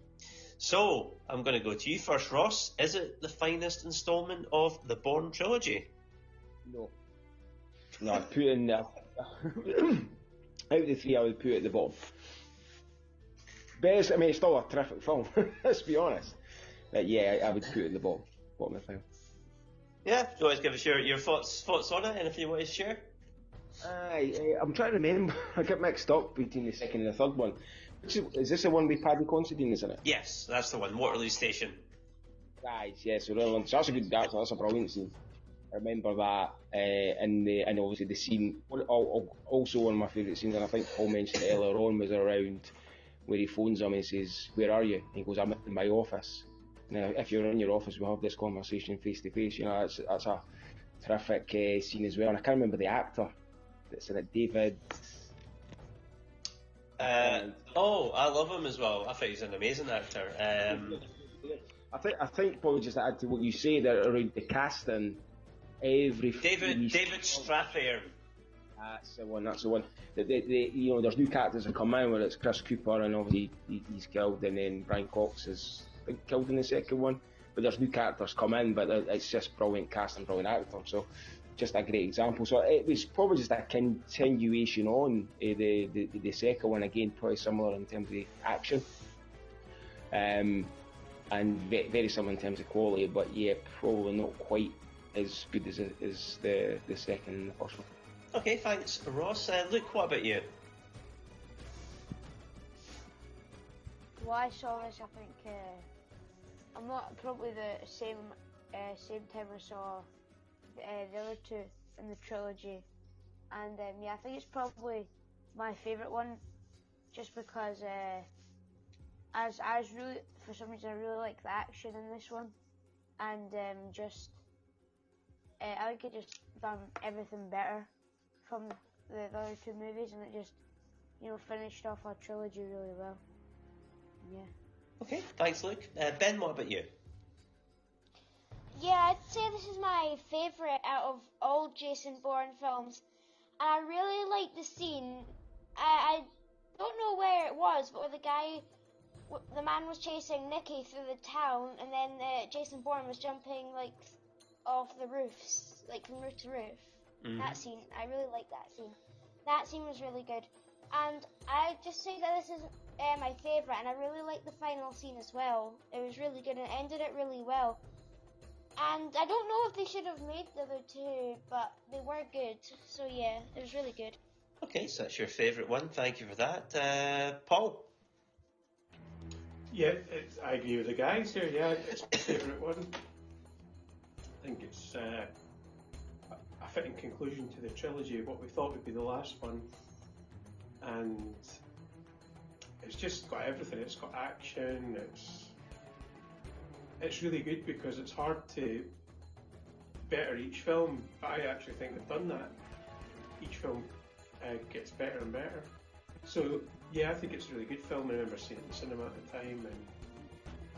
So, I'm going to go to you first, Ross. Is it the finest instalment of the Bourne trilogy? No, I'd put it in there. Out of the three, I would put it at the bottom. Best, I mean, it's still a terrific film, let's be honest. But yeah, I would put it at the bottom of the film. Yeah, do you want to give us your thoughts on it? Anything you want to share? I'm trying to remember. I get mixed up between the second and the third one. Is this the one with Paddy Considine, isn't it? Yes, that's the one, Waterloo Station. Right, yeah, so that's a good, that's a brilliant scene. I remember that, and obviously the scene, also one of my favourite scenes, and I think Paul mentioned it earlier on, was around where he phones him and says, "Where are you?" And he goes, "I'm in my office." Now, if you're in your office, we'll have this conversation face to face. You know, that's a terrific scene as well. And I can't remember the actor that's in it, David. I love him as well. I think he's an amazing actor. I think probably just to add to what you say there around the casting, David Strathairn. That's the one. You know, there's new characters that come in, where it's Chris Cooper, and obviously he's killed, and then Brian Cox is killed in the second one. But there's new characters come in, but it's just brilliant casting, brilliant actor. So just a great example. So it was probably just a continuation on the second one, again, probably similar in terms of the action, and very similar in terms of quality. But yeah, probably not quite as good as the second and the first one. Okay, thanks, Ross. Luke, what about you? Well, I saw this, I think, I'm not probably the same time I saw the other two in the trilogy, and yeah, I think it's probably my favourite one, just because as I was really, for some reason, I really like the action in this one, and I think it just done everything better from the other two movies, and it just, you know, finished off our trilogy really well. Yeah. Okay, thanks, Luke. Ben, what about you? Yeah, I'd say this is my favourite out of all Jason Bourne films, and I really like the scene. I don't know where it was, but where the man was chasing Nicky through the town, and then Jason Bourne was jumping like off the roofs, like from roof to roof. Mm-hmm. That scene, I really like that scene. That scene was really good, and I just say that this is my favourite, and I really like the final scene as well. It was really good and it ended it really well. And I don't know if they should have made the other two, but they were good. So yeah, it was really good. Okay, so that's your favourite one. Thank you for that. Paul? Yeah, I agree with the guys here. Yeah, it's my favourite one. I think it's a fitting conclusion to the trilogy of what we thought would be the last one. And it's just got everything. It's got action, it's really good because it's hard to better each film, but I actually think they've done that. Each film gets better and better. So yeah, I think it's a really good film. I remember seeing it in the cinema at the time,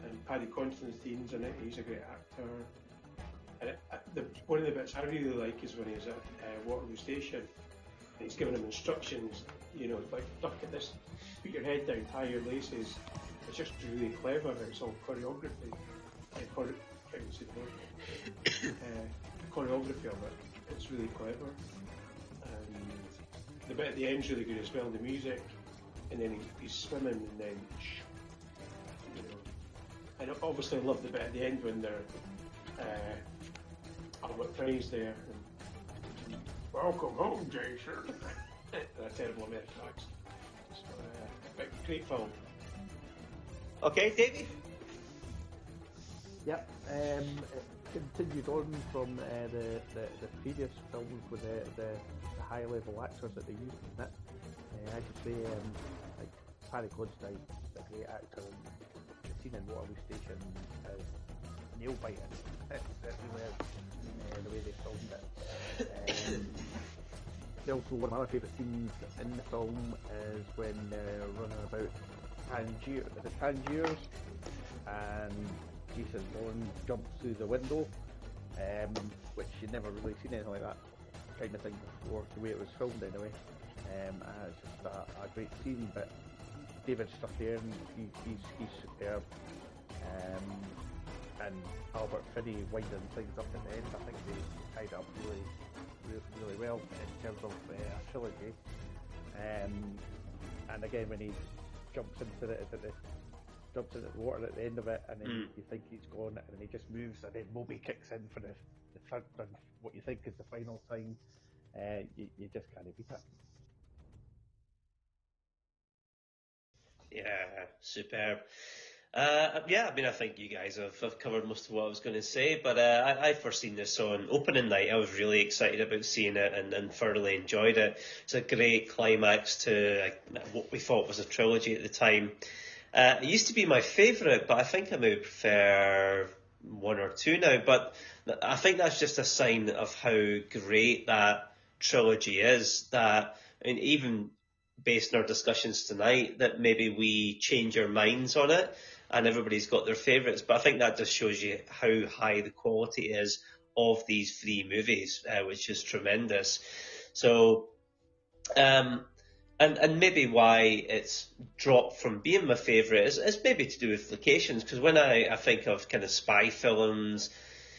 and Paddy Considine's in it. He's a great actor. And one of the bits I really like is when he's at Waterloo Station and he's giving him instructions, you know, like duck at this, put your head down, tie your laces. It's just really clever. It's all choreography. Choreography of it. It's really clever. And the bit at the end's really good as well, the music, and then he's swimming, and then, you know, and obviously I love the bit at the end when they're Albert Frey's there, and welcome home, Jason. A terrible American accent. So, great film. Okay, Davie? Yep, it continued on from the previous films with the high level actors that they used in it. I should say, like Paddy Considine is a great actor, and the scene in Waterloo Station is nail biting. It really is, the way they filmed it. Also, one of my other favourite scenes in the film is when they're running about Tangiers, and Jason Bourne jumps through the window, which you'd never really seen anything like that kind of thing before, the way it was filmed anyway. It's just a great scene, but David Strathairn, he's superb. And Albert Finney winding things up at the end. I think they tied it up really well in terms of a trilogy. And again, when he jumps into the water at the end of it, and then you think he's gone, and then he just moves, and then Moby kicks in for the third and what you think is the final time. You just can't beat it. Yeah, superb. Yeah, I mean, I think you guys have covered most of what I was going to say, but I first seen this on opening night. I was really excited about seeing it and thoroughly enjoyed it. It's a great climax to what we thought was a trilogy at the time. It used to be my favourite, but I think I maybe prefer 1 or 2 now. But I think that's just a sign of how great that trilogy is. That, I mean, even based on our discussions tonight, that maybe we change our minds on it and everybody's got their favourites. But I think that just shows you how high the quality is of these 3 movies, which is tremendous. So, and maybe why it's dropped from being my favourite is maybe to do with locations, because when I think of kind of spy films,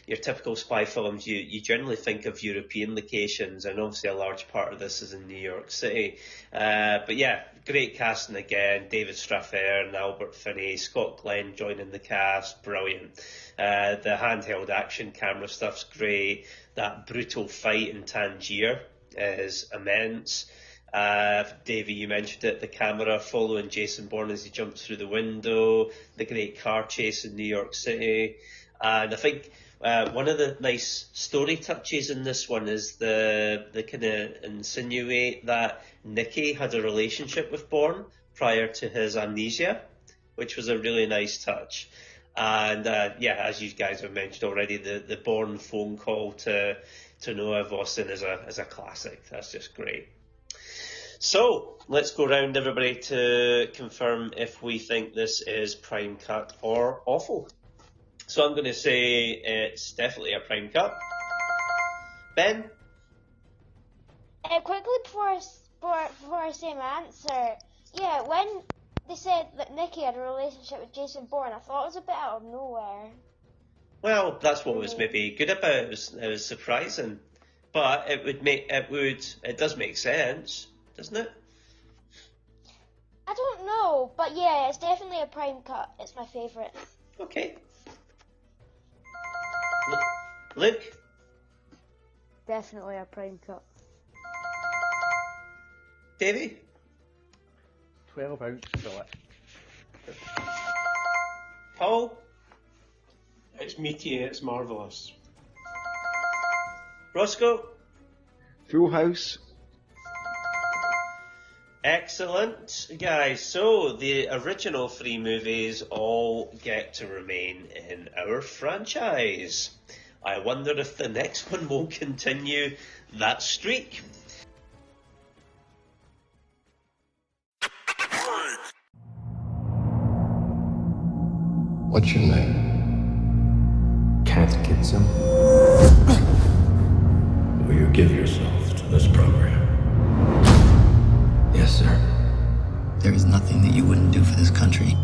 your typical spy films, you generally think of European locations, and obviously a large part of this is in New York City. But yeah, great casting again. David Strathairn and Albert Finney, Scott Glenn joining the cast, brilliant. The handheld action camera stuff's great. That brutal fight in Tangier is immense. Davie, you mentioned it, the camera following Jason Bourne as he jumps through the window, the great car chase in New York City. And I think one of the nice story touches in this one is the kind of insinuate that Nicky had a relationship with Bourne prior to his amnesia, which was a really nice touch. And yeah, as you guys have mentioned already, the Bourne phone call to Noah Vossen is a classic. That's just great. So let's go round, everybody, to confirm if we think this is prime cut or awful. So I'm going to say it's definitely a prime cut. Ben? Quickly before I say my answer, yeah, when they said that Nicky had a relationship with Jason Bourne, I thought it was a bit out of nowhere. Well, that's what was maybe good about it. It was surprising, but it does make sense, doesn't it? I don't know, but yeah, it's definitely a prime cut. It's my favourite. Okay. Luke? Definitely a prime cut. Davie? 12-ounce fillet. Paul? It's meaty and it's marvellous. Roscoe? Full House. Excellent, guys. So the original 3 movies all get to remain in our franchise. I wonder if the next one will continue that streak. What's your name? Catechism? Will you give yourself to this program? Yes, sir. There is nothing that you wouldn't do for this country.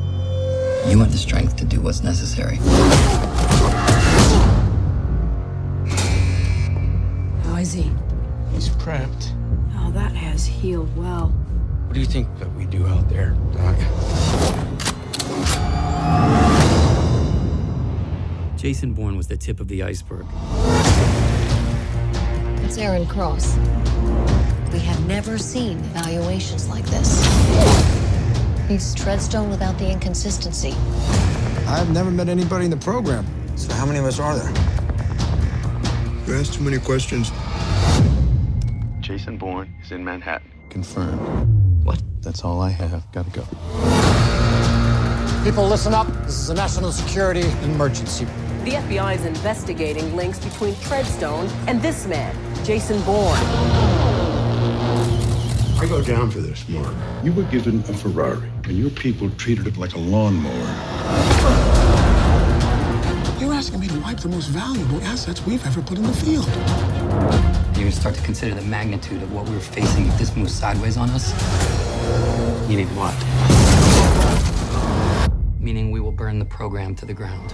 You have the strength to do what's necessary. How is he? He's cramped. Oh, that has healed well. What do you think that we do out there, Doc? Jason Bourne was the tip of the iceberg. It's Aaron Cross. We have never seen evaluations like this. He's Treadstone without the inconsistency. I've never met anybody in the program. So how many of us are there? You ask too many questions. Jason Bourne is in Manhattan. Confirmed. What? That's all I have. Gotta go. People, listen up. This is a national security emergency. The FBI is investigating links between Treadstone and this man, Jason Bourne. I go down for this, Mark. You were given a Ferrari, and your people treated it like a lawnmower. You're asking me to wipe the most valuable assets we've ever put in the field. You're gonna start to consider the magnitude of what we're facing if this moves sideways on us? You need what? Meaning we will will burn the program to the ground.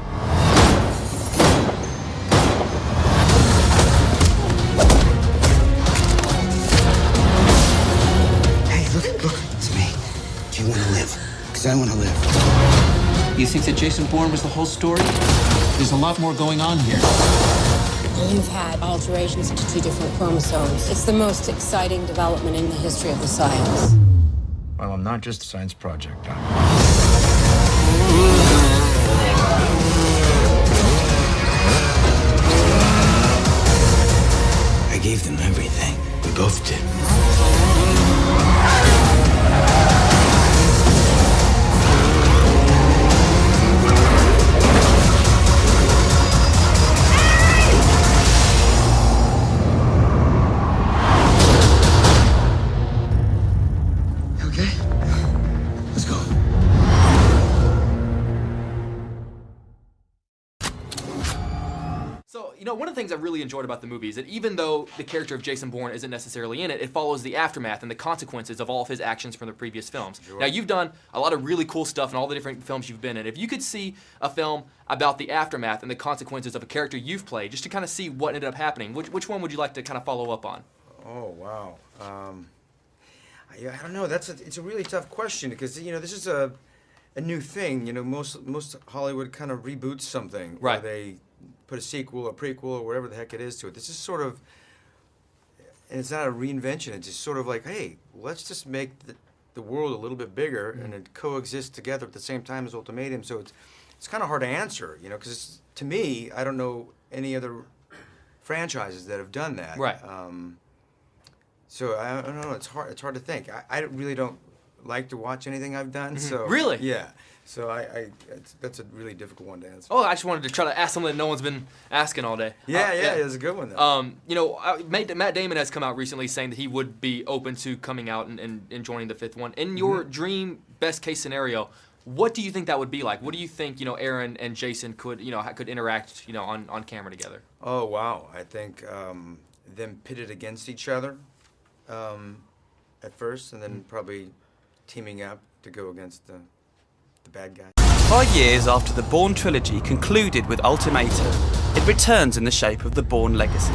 Hey, look, it's me. Do you want to live? Because I want to live. You think that Jason Bourne was the whole story? There's a lot more going on here. You've had alterations to 2 different chromosomes. It's the most exciting development in the history of the science. Well, I'm not just a science project, Doc. I gave them everything. We both did. So, you know, one of the things I really enjoyed about the movie is that even though the character of Jason Bourne isn't necessarily in it, it follows the aftermath and the consequences of all of his actions from the previous films. Sure. Now, you've done a lot of really cool stuff in all the different films you've been in. If you could see a film about the aftermath and the consequences of a character you've played, just to kind of see what ended up happening, which one would you like to kind of follow up on? Oh, wow. I don't know. It's a really tough question because, you know, this is a new thing. You know, most Hollywood kind of reboots something. Right. Where they put a sequel, a prequel, or whatever the heck it is to it. This is sort of, and it's not a reinvention. It's just sort of like, hey, let's just make the world a little bit bigger and it coexists together at the same time as Ultimatum. So it's kind of hard to answer, you know, because to me, I don't know any other franchises that have done that. Right. So I don't know. It's hard to think. I really don't like to watch anything I've done. Mm-hmm. So really, yeah. So that's a really difficult one to answer. Oh, I just wanted to try to ask something that no one's been asking all day. Yeah, it's a good one though. You know, Matt Damon has come out recently saying that he would be open to coming out and joining the fifth one. In your dream best case scenario, what do you think that would be like? What do you think, you know, Aaron and Jason could interact, you know, on camera together? Oh wow, I think them pitted against each other at first, and then probably teaming up to go against the bad guy. 5 years after the Bourne trilogy concluded with Ultimatum, it returns in the shape of the Bourne Legacy.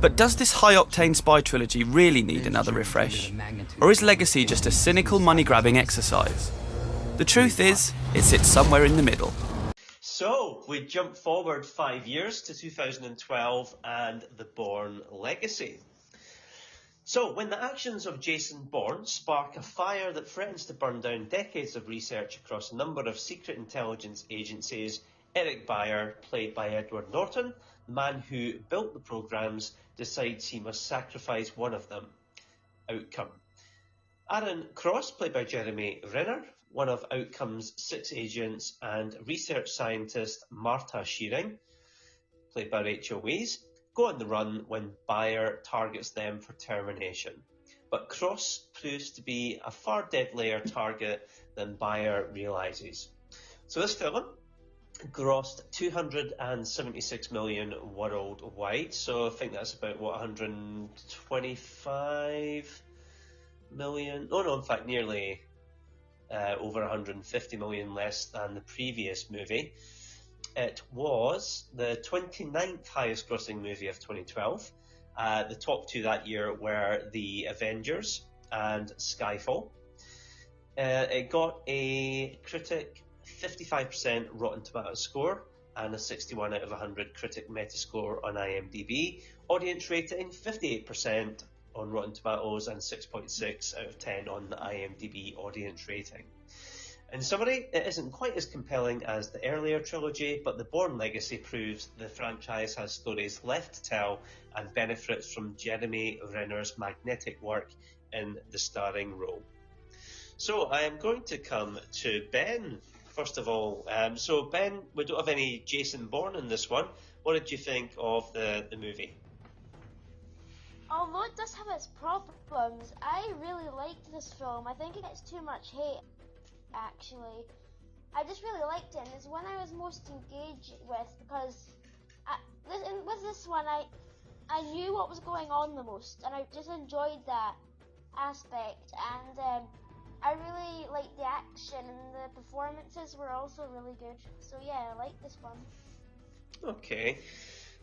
But does this high-octane spy trilogy really need another refresh? Or is Legacy just a cynical money-grabbing exercise? The truth is, it sits somewhere in the middle. So, we jump forward 5 years to 2012 and the Bourne Legacy. So, when the actions of Jason Bourne spark a fire that threatens to burn down decades of research across a number of secret intelligence agencies, Eric Byer, played by Edward Norton, the man who built the programs, decides he must sacrifice one of them. Outcome. Aaron Cross, played by Jeremy Renner, one of Outcome's 6 agents, and research scientist Marta Shearing, played by Rachel Weisz, go on the run when Byer targets them for termination. But Cross proves to be a far deadlier target than Byer realises. So this film grossed $276 million worldwide, so I think that's about, 125 million? Oh no, in fact, nearly over 150 million less than the previous movie. It was the 29th highest grossing movie of 2012. The top two that year were The Avengers and Skyfall. It got a critic 55% Rotten Tomatoes score and a 61 out of 100 critic Metascore on IMDb. Audience rating 58% on Rotten Tomatoes and 6.6 out of 10 on the IMDb audience rating. In summary, it isn't quite as compelling as the earlier trilogy, but the Bourne Legacy proves the franchise has stories left to tell and benefits from Jeremy Renner's magnetic work in the starring role. So I am going to come to Ben, first of all. So Ben, we don't have any Jason Bourne in this one. What did you think of the movie? Although it does have its problems, I really liked this film. I think it gets too much hate. Actually, I just really liked it, and it's one I was most engaged with because with this one I knew what was going on the most, and I just enjoyed that aspect. And I really liked the action, and the performances were also really good. So yeah, I like this one. Okay.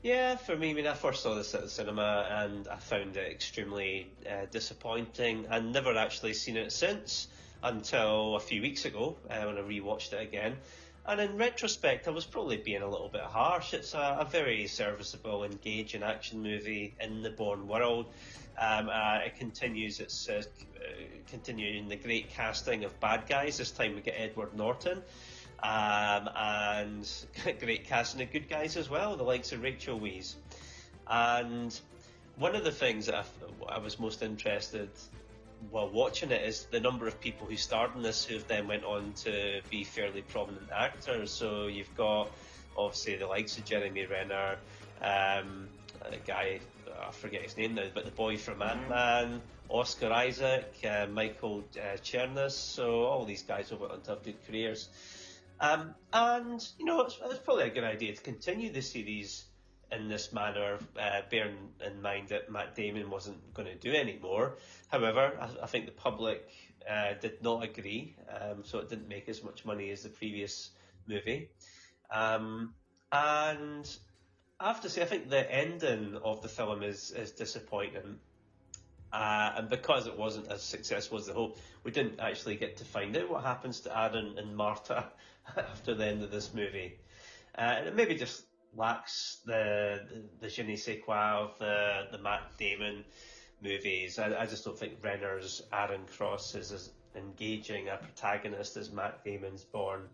Yeah, for me, I mean, I first saw this at the cinema and I found it extremely disappointing and never actually seen it since until a few weeks ago when I rewatched it again. And in retrospect, I was probably being a little bit harsh. It's a very serviceable, engaging action movie in the Bourne world. It continues its continuing the great casting of bad guys. This time we get Edward Norton. And great casting of good guys as well, the likes of Rachel Weisz. And one of the things that I was most interested while watching it is the number of people who starred in this who then went on to be fairly prominent actors. So you've got obviously the likes of Jeremy Renner, a guy, I forget his name now, but the boy from Ant-Man, Oscar Isaac, Michael Chernis. So all these guys have went on to have good careers. And, you know, it's probably a good idea to continue the series in this manner, bearing in mind that Matt Damon wasn't going to do any more. However, I think the public did not agree, so it didn't make as much money as the previous movie. And I have to say, I think the ending of the film is disappointing. And because it wasn't as successful as the hope, we didn't actually get to find out what happens to Aaron and Marta after the end of this movie. And it maybe just lacks the je ne sais quoi of the Matt Damon movies. I just don't think Renner's Aaron Cross is as engaging a protagonist as Matt Damon's Bourne.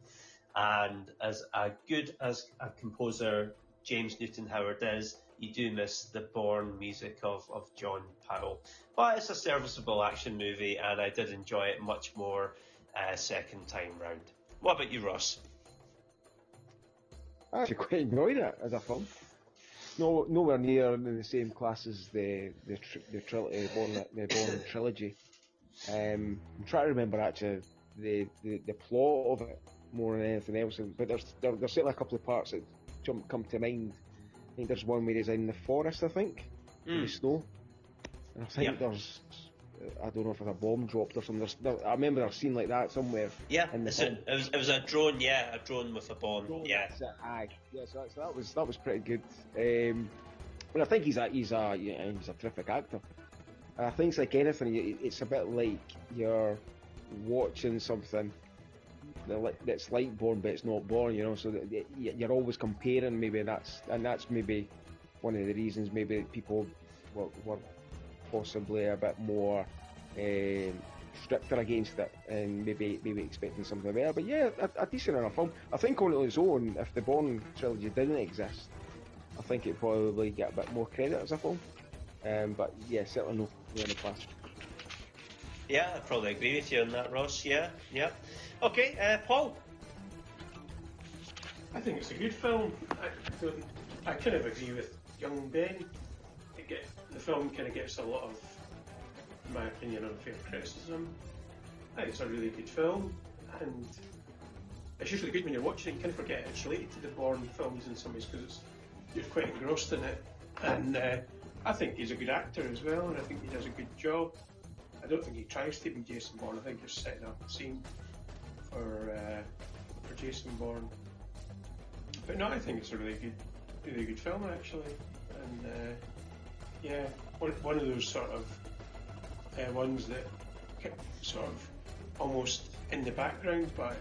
And as good as a composer James Newton Howard is, you do miss the Bourne music of John Powell. But it's a serviceable action movie, and I did enjoy it much more second time round. What about you, Ross? I actually quite enjoyed it as a film. Nowhere near in the same class as the Bourne trilogy. I'm trying to remember actually the plot of it more than anything else. But there's certainly a couple of parts that come to mind. I think there's one where he's in the forest, I think, in the snow. And I think there's, I don't know if it's a bomb dropped or something. I remember a scene like that somewhere. Yeah, it was a drone. Yeah, a drone with a bomb. Yeah, aye. Yeah, so that was pretty good. But I think he's a terrific actor. And I think it's like anything. It's a bit like you're watching something that's like Bourne, but it's not Bourne, you know. So that you're always comparing. Maybe that's maybe one of the reasons. Maybe people were possibly a bit more stricter against it, and maybe expecting something better. But yeah, a decent enough film. I think on its own, if the Bourne trilogy didn't exist, I think it'd probably get a bit more credit as a film. But yeah, certainly no in the class. Yeah, I'd probably agree with you on that, Ross. Yeah. Okay, Paul. I think it's a good film. I kind of agree with young Ben. The film kind of gets a lot of, in my opinion, unfair criticism. I think it's a really good film, and it's usually good when you're watching it. You kind of forget it's related to the Bourne films in some ways because you're quite engrossed in it. And I think he's a good actor as well, and I think he does a good job. I don't think he tries to be Jason Bourne. I think he's setting up a scene for Jason Bourne. But no, I think it's a really good film actually, and yeah, one of those sort of ones that sort of almost in the background, but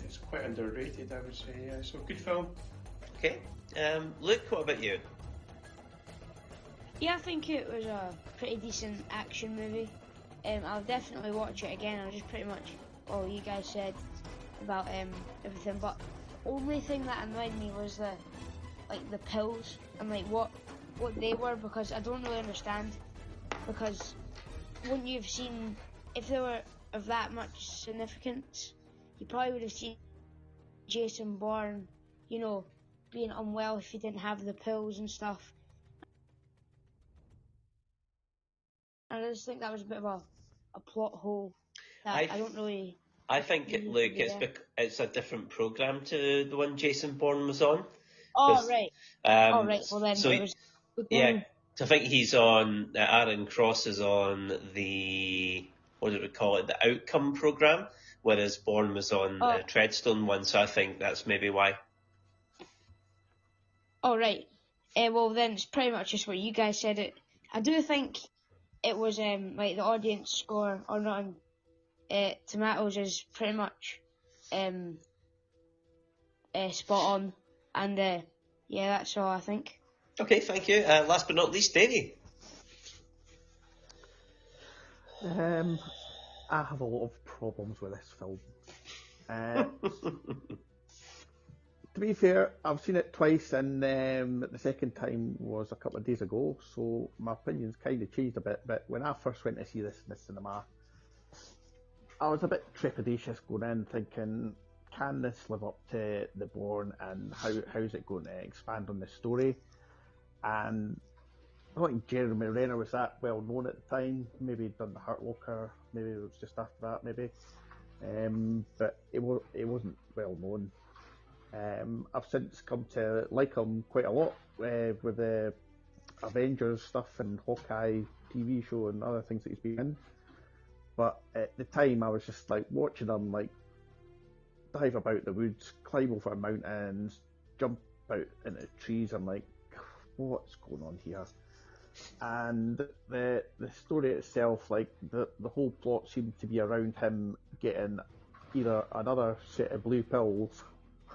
it's quite underrated, I would say. Yeah, so good film. Okay, Luke, what about you? Yeah, I think it was a pretty decent action movie. I'll definitely watch it again. I'll just pretty much all you guys said about everything, but only thing that annoyed me was the pills and like what they were, because I don't really understand, because wouldn't you have seen, if they were of that much significance, you probably would have seen Jason Bourne, you know, being unwell if he didn't have the pills and stuff. And I just think that was a bit of a plot hole that I don't really... I think, Luke, it's a different programme to the one Jason Bourne was on. Oh, right. Right, well then so it was... Yeah, so I think he's on, Aaron Cross is on the what do we call it, the outcome programme, whereas Bourne was on Treadstone one, so I think that's maybe why. Oh, right. Well, then it's pretty much just what you guys said. I do think it was like the audience score on Rotten Tomatoes is pretty much spot on, and yeah, that's all I think. Okay, thank you. Last but not least, Davie. I have a lot of problems with this film. To be fair, I've seen it twice, and the second time was a couple of days ago, so my opinion's kind of changed a bit. But when I first went to see this in the cinema, I was a bit trepidatious going in, thinking, can this live up to the Bourne, and how's it going to expand on the story? And I don't think Jeremy Renner was that well known at the time. Maybe he'd done The Hurt Locker, maybe it was just after that, maybe. But it wasn't well known. I've since come to like him quite a lot with the Avengers stuff and Hawkeye TV show and other things that he's been in. But at the time, I was just like watching him like dive about the woods, climb over mountains, jump out into trees. I'm like, what's going on here? And the story itself, like the whole plot seemed to be around him getting either another set of blue pills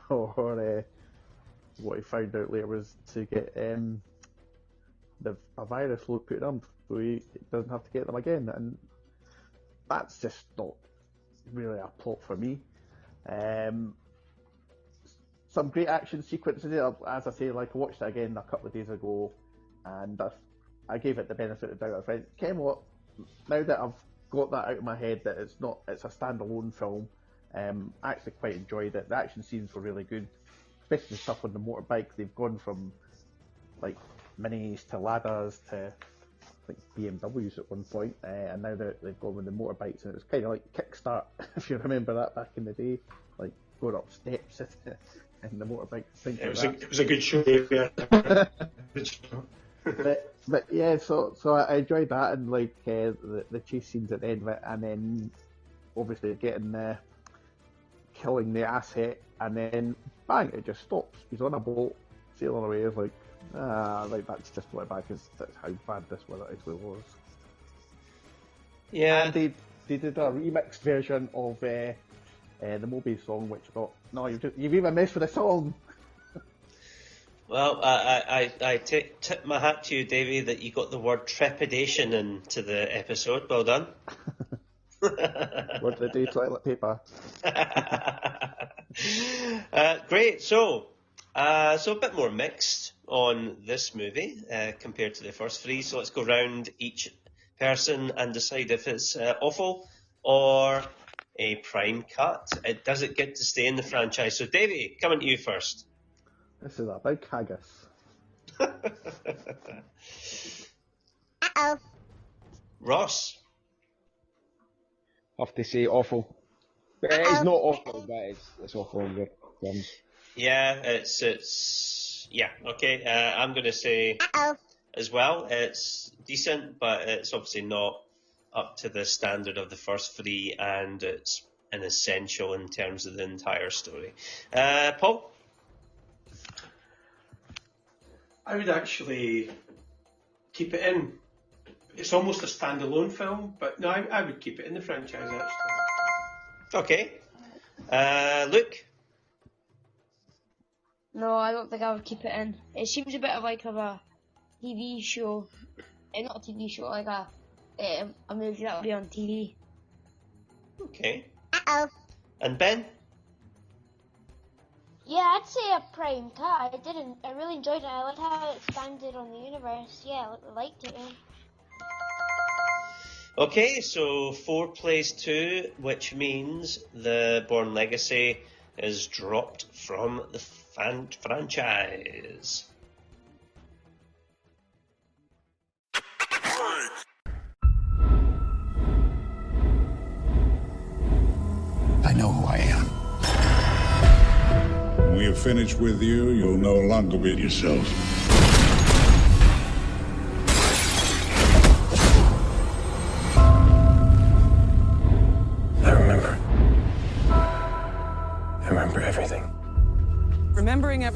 or what he found out later was to get a virus load put on so he doesn't have to get them again, and that's just not really a plot for me. Some great action sequences, as I say, like I watched it again a couple of days ago, and I gave it the benefit of the doubt. I went, Ken, what? Now that I've got that out of my head that it's a standalone film, I actually quite enjoyed it. The action scenes were really good, especially the stuff on the motorbike. They've gone from like minis to ladders to like BMWs at one point, and now they've gone with the motorbikes, and it was kind of like Kickstart, if you remember that back in the day, like going up steps and the motorbike. It was a good show. Yeah. but yeah, so I enjoyed that, and like the chase scenes at the end of it, and then obviously getting killing the asset, and then bang, it just stops. He's on a boat sailing away. It's like that's just what back is. That's how bad this one actually was. Yeah, and they did a remixed version of the Moby song, which I thought, no, you've even messed with the song. Well, I tip my hat to you, Davie, that you got the word trepidation into the episode. Well done. What did I do? Toilet paper. Great. So a bit more mixed on this movie compared to the first three. So let's go round each person and decide if it's awful or a prime cut. Does it get to stay in the franchise? So Davie, coming to you first. This is a big haggis. Uh-oh. Ross. I have to say awful. But it's not awful, but it's awful in the films. Yeah, it's yeah, okay. I'm going to say as well, it's decent, but it's obviously not up to the standard of the first three, and it's inessential in terms of the entire story. Paul? I would actually keep it in. It's almost a standalone film, but no, I would keep it in the franchise, actually. Okay. Luke? No, I don't think I would keep it in. It seems a bit of like a TV show, not a TV show, like a movie that would be on TV. Okay. And Ben? Yeah, I'd say a prime cut. I really enjoyed it. I liked how it expanded on the universe. Yeah, I liked it. Yeah. Okay, so 4 plays 2, which means the Bourne Legacy is dropped from the franchise. I know who I am. When we are finished with you, you'll no longer be yourself.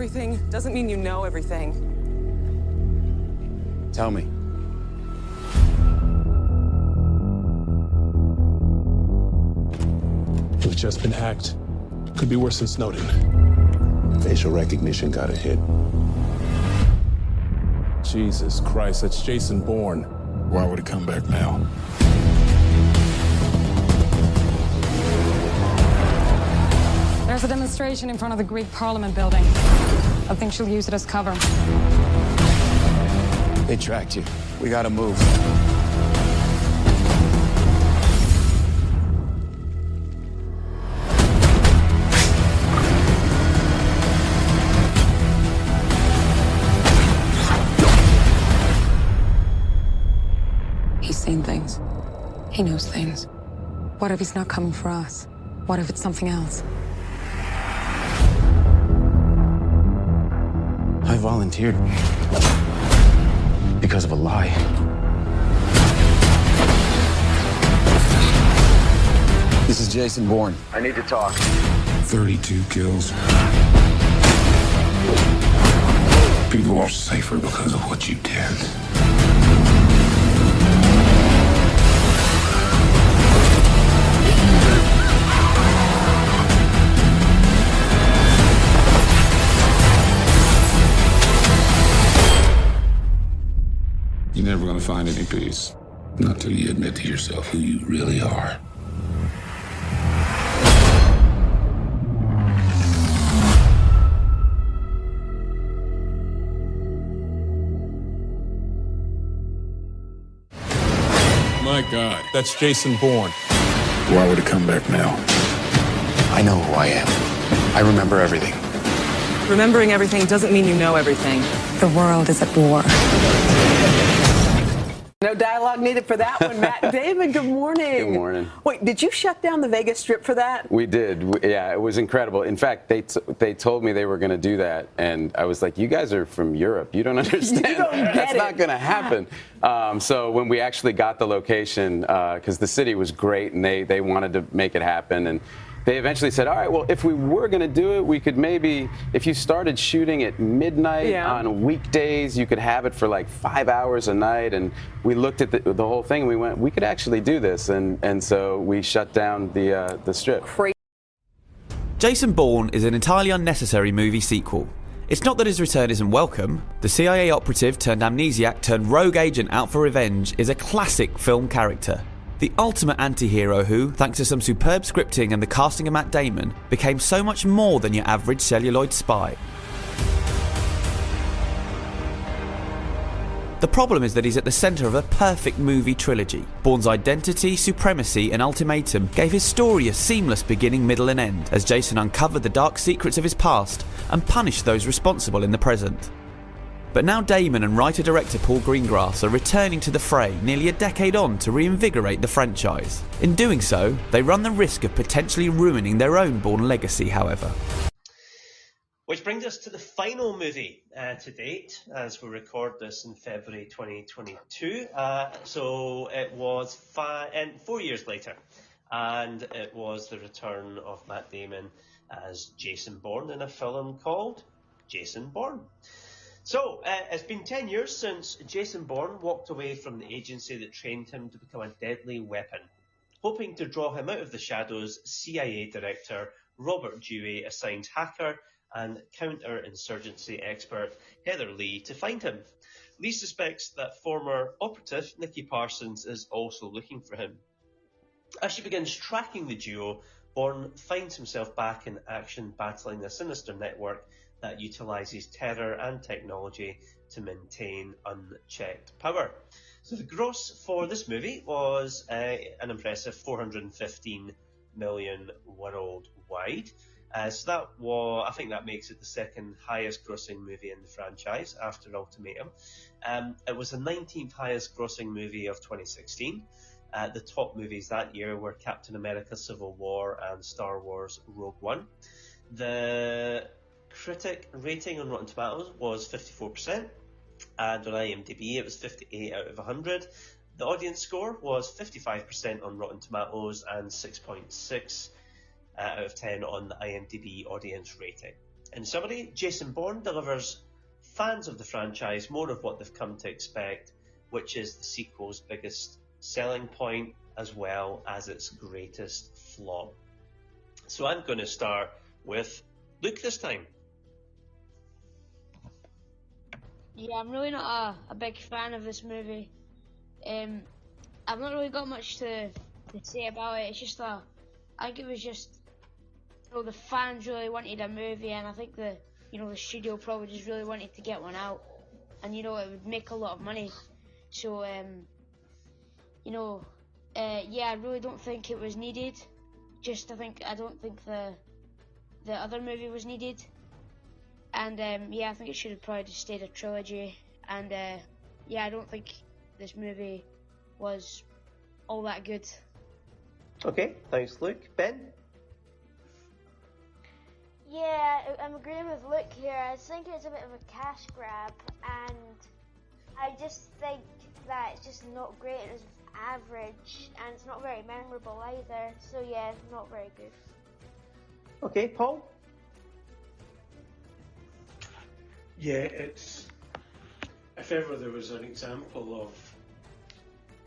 everything doesn't mean you know everything. Tell me. We've just been hacked. Could be worse than Snowden. Facial recognition got a hit. Jesus Christ, that's Jason Bourne. Why would it come back now? There's a demonstration in front of the Greek Parliament building. I think she'll use it as cover. They tracked you. We gotta move. He's seen things. He knows things. What if he's not coming for us? What if it's something else? I volunteered because of a lie. This is Jason Bourne. I need to talk. 32 kills. People are safer because of what you did. You're never gonna find any peace. Not till you admit to yourself who you really are. My God, that's Jason Bourne. Why would it come back now? I know who I am. I remember everything. Remembering everything doesn't mean you know everything. The world is at war. No dialogue needed for that one, Matt. David, good morning. Good morning. Wait, did you shut down the Vegas Strip for that? We did. Yeah, it was incredible. In fact, they told me they were going to do that, and I was like, "You guys are from Europe. You don't understand. You don't get That's it. not going to happen." So when we actually got the location, because the city was great, and they wanted to make it happen, and they eventually said, all right, well, if we were going to do it, we could maybe, if you started shooting at midnight on weekdays, you could have it for like 5 hours a night. And we looked at the whole thing and we went, we could actually do this. And so we shut down the strip. Jason Bourne is an entirely unnecessary movie sequel. It's not that his return isn't welcome. The CIA operative turned amnesiac turned rogue agent out for revenge is a classic film character. The ultimate anti-hero who, thanks to some superb scripting and the casting of Matt Damon, became so much more than your average celluloid spy. The problem is that he's at the centre of a perfect movie trilogy. Bourne's Identity, Supremacy and Ultimatum gave his story a seamless beginning, middle and end, as Jason uncovered the dark secrets of his past and punished those responsible in the present. But now Damon and writer-director Paul Greengrass are returning to the fray nearly a decade on to reinvigorate the franchise. In doing so, they run the risk of potentially ruining their own Bourne legacy, however. Which brings us to the final movie to date, as we record this in February 2022. So it was 4 years later, and it was the return of Matt Damon as Jason Bourne in a film called Jason Bourne. So, it's been 10 years since Jason Bourne walked away from the agency that trained him to become a deadly weapon. Hoping to draw him out of the shadows, CIA Director Robert Dewey assigns hacker and counter-insurgency expert Heather Lee to find him. Lee suspects that former operative Nicky Parsons is also looking for him. As she begins tracking the duo, Bourne finds himself back in action battling a sinister network that utilises terror and technology to maintain unchecked power. So the gross for this movie was an impressive $415 million worldwide. So I think that makes it the second highest grossing movie in the franchise after Ultimatum. It was the 19th highest grossing movie of 2016. The top movies that year were Captain America Civil War and Star Wars Rogue One. The critic rating on Rotten Tomatoes was 54%, and on IMDb it was 58 out of 100. The audience score was 55% on Rotten Tomatoes and 6.6 out of 10 on the IMDb audience rating. In summary, Jason Bourne delivers fans of the franchise more of what they've come to expect, which is the sequel's biggest selling point as well as its greatest flaw. So I'm going to start with Luke this time. Yeah, I'm really not a big fan of this movie. I've not really got much to say about it. It's just I think it was just, the fans really wanted a movie, and I think the studio probably just really wanted to get one out, and it would make a lot of money. So I really don't think it was needed. I don't think the other movie was needed, and I think it should have probably just stayed a trilogy. And I don't think this movie was all that good. Okay, thanks, Luke. Ben? Yeah, I'm agreeing with Luke here. I think it's a bit of a cash grab, and I just think that it's just not great. It's average, and it's not very memorable either. So yeah, not very good. Okay, Paul? Yeah, it's, if ever there was an example of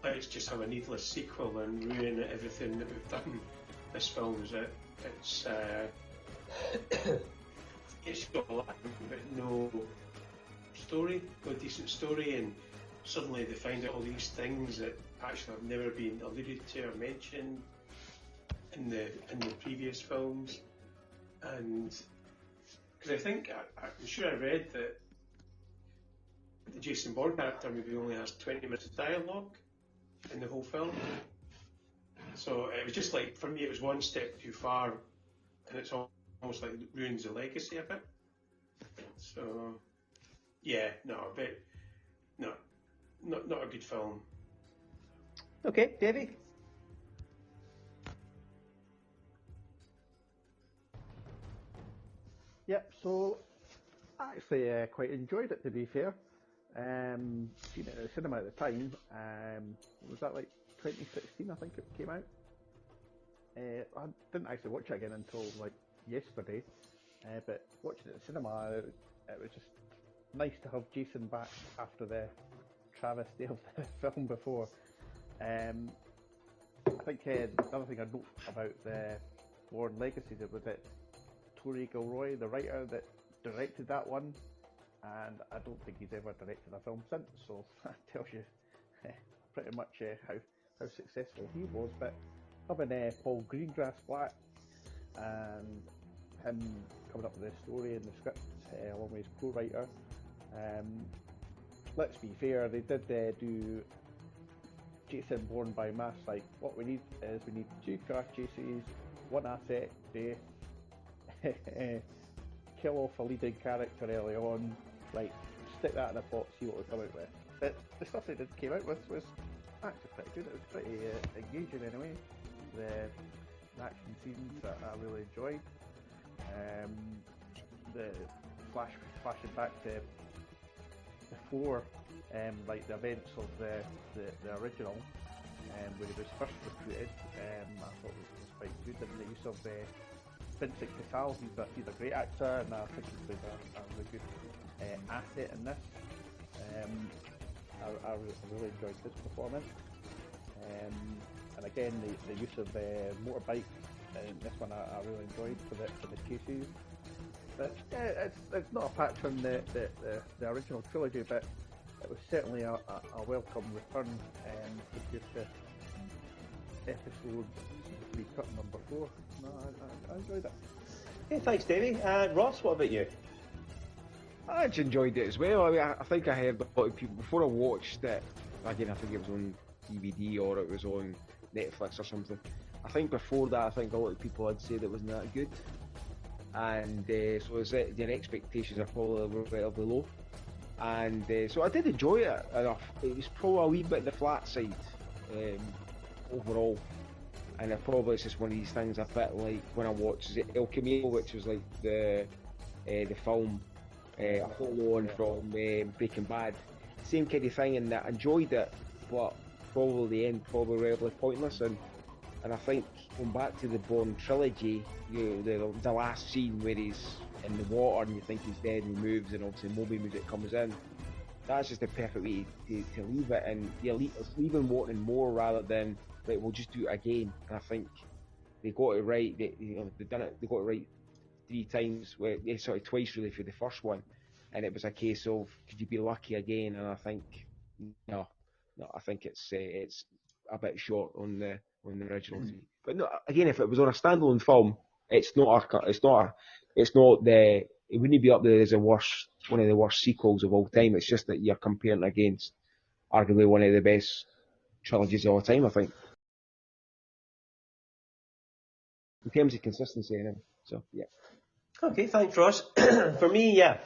let's just have a needless sequel and ruin everything that we've done, this film is it. It's got a lot, but no story, no decent story, and suddenly they find out all these things that actually have never been alluded to or mentioned in the previous films. And because I think I'm sure I read that the Jason Bourne character maybe only has 20 minutes of dialogue in the whole film. So it was just like, for me, it was one step too far, and it's almost like it ruins the legacy a bit. So yeah, not a good film. Okay, Davie? Yep, so I actually quite enjoyed it, to be fair. Seen it at the cinema at the time. Was that like 2016, I think it came out? I didn't actually watch it again until like yesterday, but watching it at the cinema, it was just nice to have Jason back after the travesty of the film before. I think the other thing I note about the Bourne Legacy was that Tony Gilroy, the writer that directed that one, and I don't think he's ever directed a film since, so that tells you pretty much how successful he was. But having Paul Greengrass back and him coming up with the story and the script along with his co-writer, let's be fair, they did do Jason Bourne by mass. Like, what we need is 2 car chases, 1 asset death, kill off a leading character early on, like, stick that in a pot, see what we come out with. But the stuff they did came out with was actually pretty good. It was pretty engaging anyway. The action scenes that I really enjoyed. The flashing back to before like the events of the original, when he was first recruited, I thought it was quite good. And the use of Vincent Cassel, he's a great actor, and I think he's played a really good asset in this. I really enjoyed his performance. And again, the use of motorbikes in this one I really enjoyed for the chases. But it's not a patch from the original trilogy, but it was certainly a welcome return compared to episode 3 cut number 4. No, I enjoyed it. Hey, thanks, Davie. Ross, what about you? I just enjoyed it as well. I mean, I think I heard a lot of people before I watched it. Again, I think it was on DVD or it was on Netflix or something. I think before that, I think a lot of people had said it wasn't that good, and so their expectations are probably relatively low. And so I did enjoy it enough. It was probably a wee bit the flat side overall, and it's just one of these things a bit like when I watched El Camino, which was like the film a follow on from Breaking Bad. Same kind of thing, and that I enjoyed it, but probably the end relatively pointless. And I think going back to the Bourne trilogy, the last scene where he's in the water and you think he's dead and he moves, and obviously Moby music comes in. That's just the perfect way to leave it, and it's leaving wanting more rather than, right, we'll just do it again. And I think they got it right. They got it right 3 times. Twice really for the first one, and it was a case of, could you be lucky again? And I think no, I think it's a bit short on the original 3. But no, again, if it was on a standalone film, it wouldn't be up there as one of the worst sequels of all time. It's just that you're comparing against arguably one of the best trilogies of all time, I think, in terms of consistency. Anyway. So yeah. Okay, thanks, Ross. For me, yeah,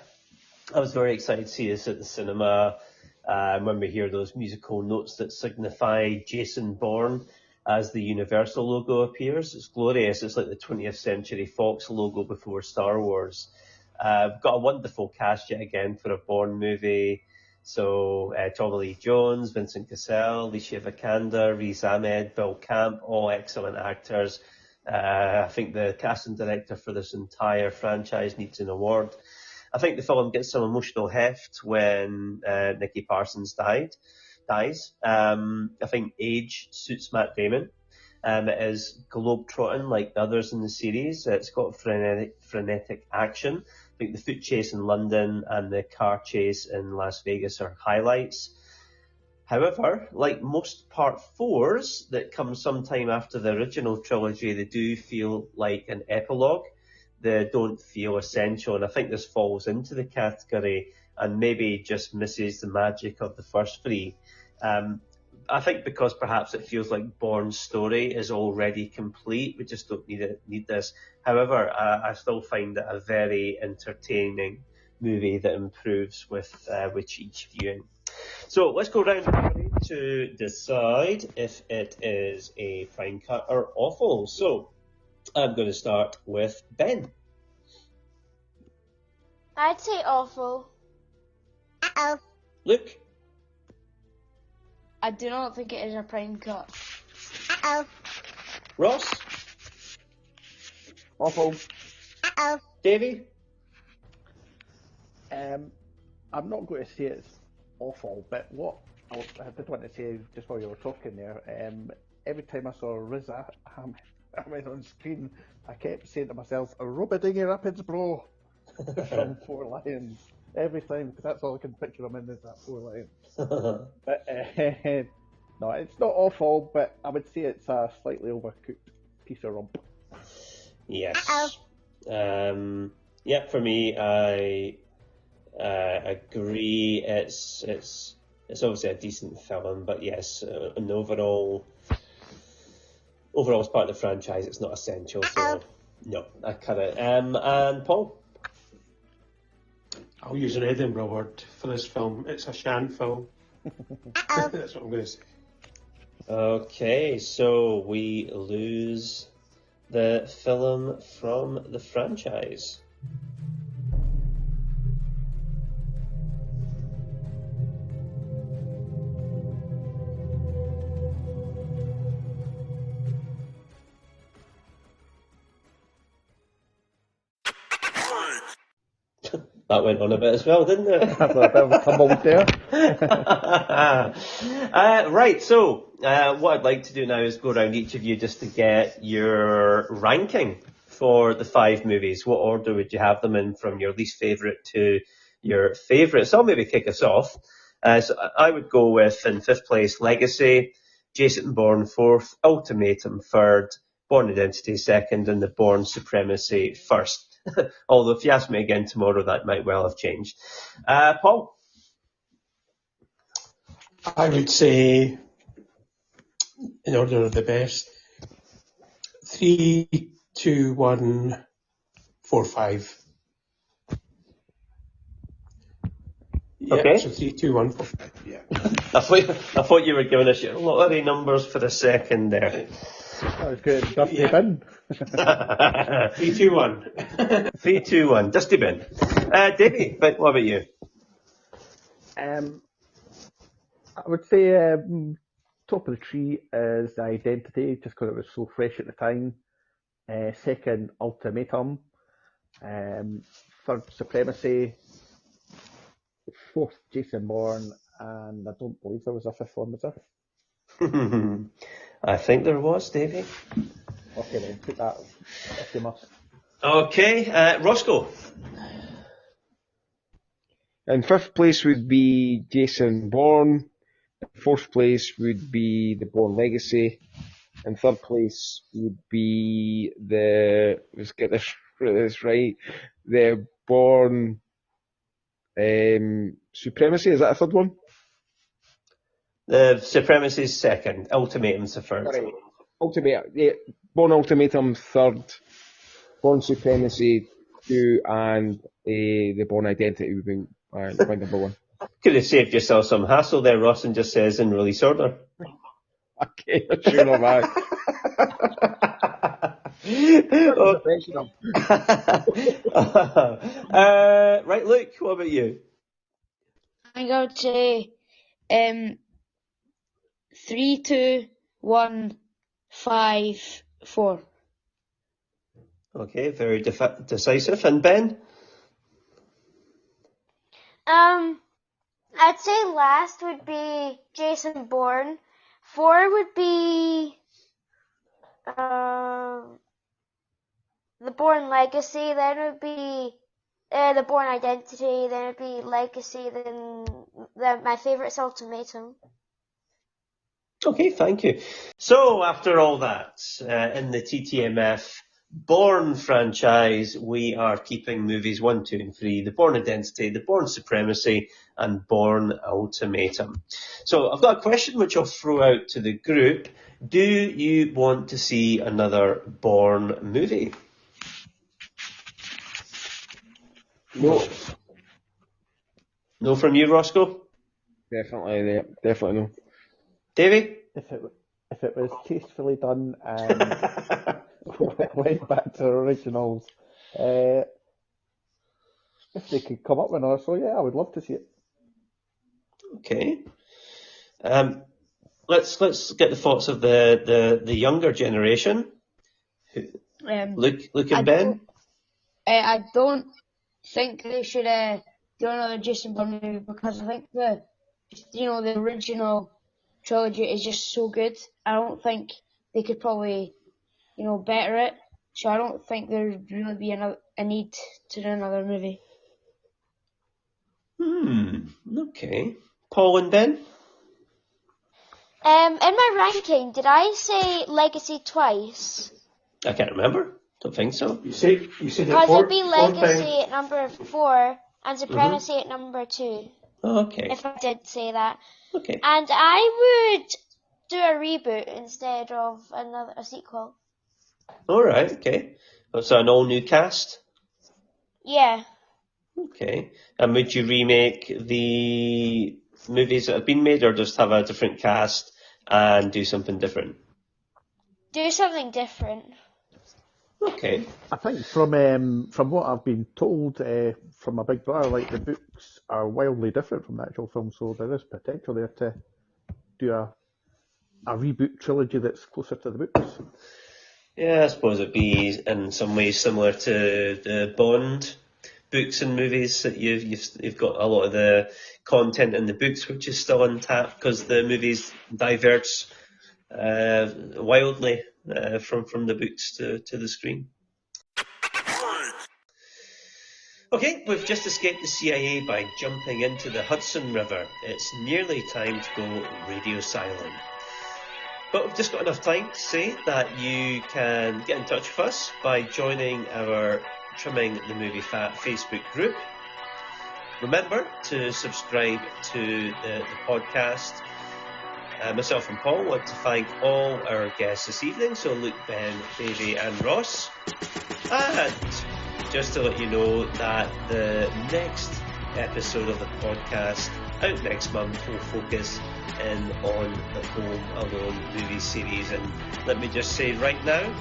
I was very excited to see this at the cinema. When we hear those musical notes that signify Jason Bourne as the Universal logo appears, it's glorious. It's like the 20th Century Fox logo before Star Wars. We've got a wonderful cast yet again for a Bourne movie. So Tommy Lee Jones, Vincent Cassel, Alicia Vikander, Riz Ahmed, Bill Camp, all excellent actors. I think the casting director for this entire franchise needs an award. I think the film gets some emotional heft when Nicky Parsons dies. I think age suits Matt Damon. It is globe-trotting like the others in the series. It's got frenetic action. I think the foot chase in London and the car chase in Las Vegas are highlights. However, like most Part 4s that come sometime after the original trilogy, they do feel like an epilogue. They don't feel essential, and I think this falls into the category and maybe just misses the magic of the first 3. I think because perhaps it feels like Bourne's story is already complete, we just don't need this. However, I still find it a very entertaining movie that improves with each viewing. So let's go round to decide if it is a fine cut or awful. So I'm going to start with Ben. I'd say awful. Uh-oh. Luke? I do not think it is a prime cut. Uh-oh. Ross? Awful. Uh-oh. Davie? I'm not going to say it's awful, but what I did want to say just while you were talking there, every time I saw Riz Ahmed on screen, I kept saying to myself, "Rubadingy Rapids, bro," from Four Lions. Every time, because that's all I can picture him in is that Four Lions. But no, it's not awful, but I would say it's a slightly overcooked piece of rump. Yes. Yeah, for me, I agree. It's obviously a decent film, but yes, an overall as part of the franchise, it's not essential. So no, I cut it. And Paul? I'll use an Edinburgh word for this film. It's a shan film. That's what I'm going to say. Okay, so we lose the film from the franchise. That went on a bit as well, didn't it? That's a bit of a tumble there. Right, so what I'd like to do now is go around each of you just to get your ranking for the 5 movies. What order would you have them in, from your least favourite to your favourite? So I'll maybe kick us off. So I would go with, in 5th place, Legacy, Jason Bourne 4th, Ultimatum 3rd, Bourne Identity 2nd, and the Bourne Supremacy 1st. Although if you ask me again tomorrow, that might well have changed. Paul? I would say, in order of the best, 3, 2, 1, 4, 5. Yeah, Okay. so 3, 2, 1, 4, 5. Yeah. I thought you were giving us your lottery numbers for a second there. That was good. Dusty bin. 3, 2, 1. 3, 2, 1. Dusty bin. Davie, what about you? I would say top of the tree is Identity, just because it was so fresh at the time. Second, Ultimatum. Third, Supremacy. Fourth, Jason Bourne, and I don't believe there was a fifth one, was there? I think there was, Davie. Okay, then put that if you must. Okay, Roscoe. In fifth place would be Jason Bourne. In fourth place would be the Bourne Legacy. In third place would be let's get this right, the Bourne Supremacy. Is that a third one? The Supremacy is second. Ultimatum's the third. Sorry. Bourne Ultimatum third. Bourne Supremacy 2, and the Bourne Identity would be my number 1. Could have saved yourself some hassle there, Ross, and just says in release order. Okay, sure of that. Right, Luke, what about you? I think I would say 3, 2, 1, 5, 4. Okay, very decisive. And Ben? I'd say last would be Jason Bourne. 4 would be the Bourne Legacy. Then it would be the Bourne Identity. Then it would be Legacy. Then my favourite's Ultimatum. Okay, thank you. So, after all that, in the TTMF Bourne franchise, we are keeping movies 1, 2 and 3, the Bourne Identity, the Bourne Supremacy and Bourne Ultimatum. So I've got a question which I'll throw out to the group. Do you want to see another Bourne movie? No. No from you, Roscoe? Definitely no. Davie? If it was tastefully done and went back to the originals, if they could come up with another, so yeah, I would love to see it. Okay. Let's get the thoughts of the younger generation. Luke and Ben? I don't think they should do another Jason Bourne movie, because I think the original trilogy is just so good. I don't think they could probably better it. So I don't think there'd really be a need to do another movie. Okay. Paul and Ben? In my ranking, did I say Legacy twice? I can't remember. Don't think so. You said it Because four, it'd be Legacy at number 4 and Supremacy at number 2. Oh, okay. If I did say that. Okay. And I would do a reboot instead of a sequel. All right. Okay. So an all new cast. Yeah. Okay. And would you remake the movies that have been made, or just have a different cast and do something different? Do something different. Okay. I think from what I've been told from my big brother, like the books are wildly different from the actual film, so there is potential there to do a reboot trilogy that's closer to the books. Yeah, I suppose it'd be in some ways similar to the Bond books and movies, that you've got a lot of the content in the books which is still untapped because the movies diverge wildly from the books to the screen. Okay, we've just escaped the CIA by jumping into the Hudson River. It's nearly time to go radio silent. But we've just got enough time to say that you can get in touch with us by joining our Trimming the Movie Fat Facebook group. Remember to subscribe to the podcast. Myself and Paul want to thank all our guests this evening, so Luke, Ben, Davie and Ross. And just to let you know that the next episode of the podcast out next month will focus in on the Home Alone movie series, and let me just say right now,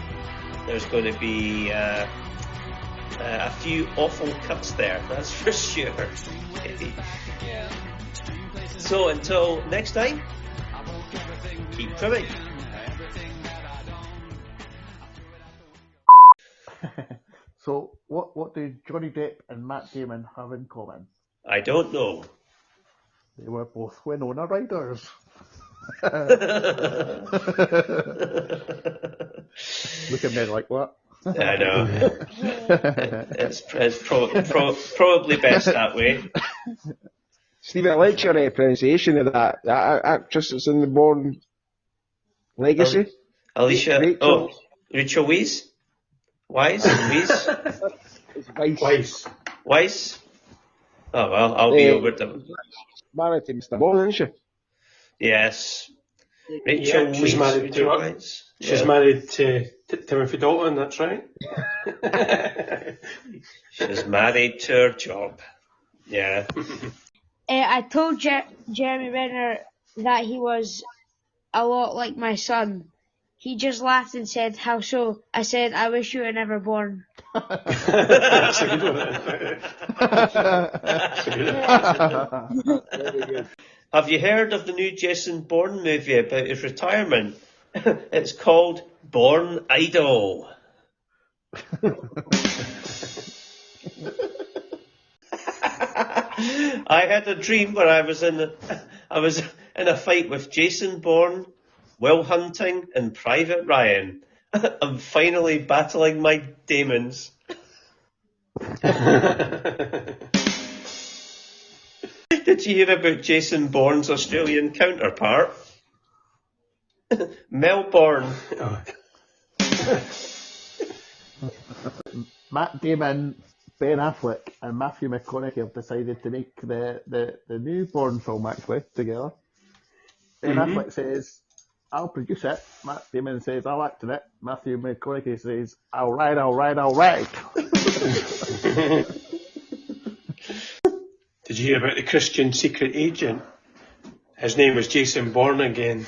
there's going to be a few awful cuts there, that's for sure. So until next time, keep trimming. So, what do Johnny Depp and Matt Damon have in common? I don't know. They were both Winona Riders. Look at me like what? I know. It's probably best that way. Steve, I like your pronunciation of that actress that's in the Bourne Legacy. Alicia. Rachel. Rachel Weisz? Weisz? It's Weiss. Weisz? Oh, well, I'll be over them. Married to Mr. Bourne, isn't she? Yes. Rachel Weisz. She's married to Weisz. She's married to Timothy Dalton, that's right. She's married to her job. Yeah. I told Jeremy Renner that he was a lot like my son. He just laughed and said, "How so?" I said, "I wish you were never born." That's a good one. Very good. Have you heard of the new Jason Bourne movie about his retirement? It's called Bourne Idol. I had a dream where I was in a fight with Jason Bourne, Will Hunting, and Private Ryan. I'm finally battling my demons. Did you hear about Jason Bourne's Australian counterpart? Melbourne. Matt Damon, Ben Affleck, and Matthew McConaughey have decided to make the new Bourne film actually together. Ben Affleck says, "I'll produce it." Matt Damon says, "I'll act in it." Matthew McConaughey says, "All right." Did you hear about the Christian secret agent? His name was Jason Bourne again.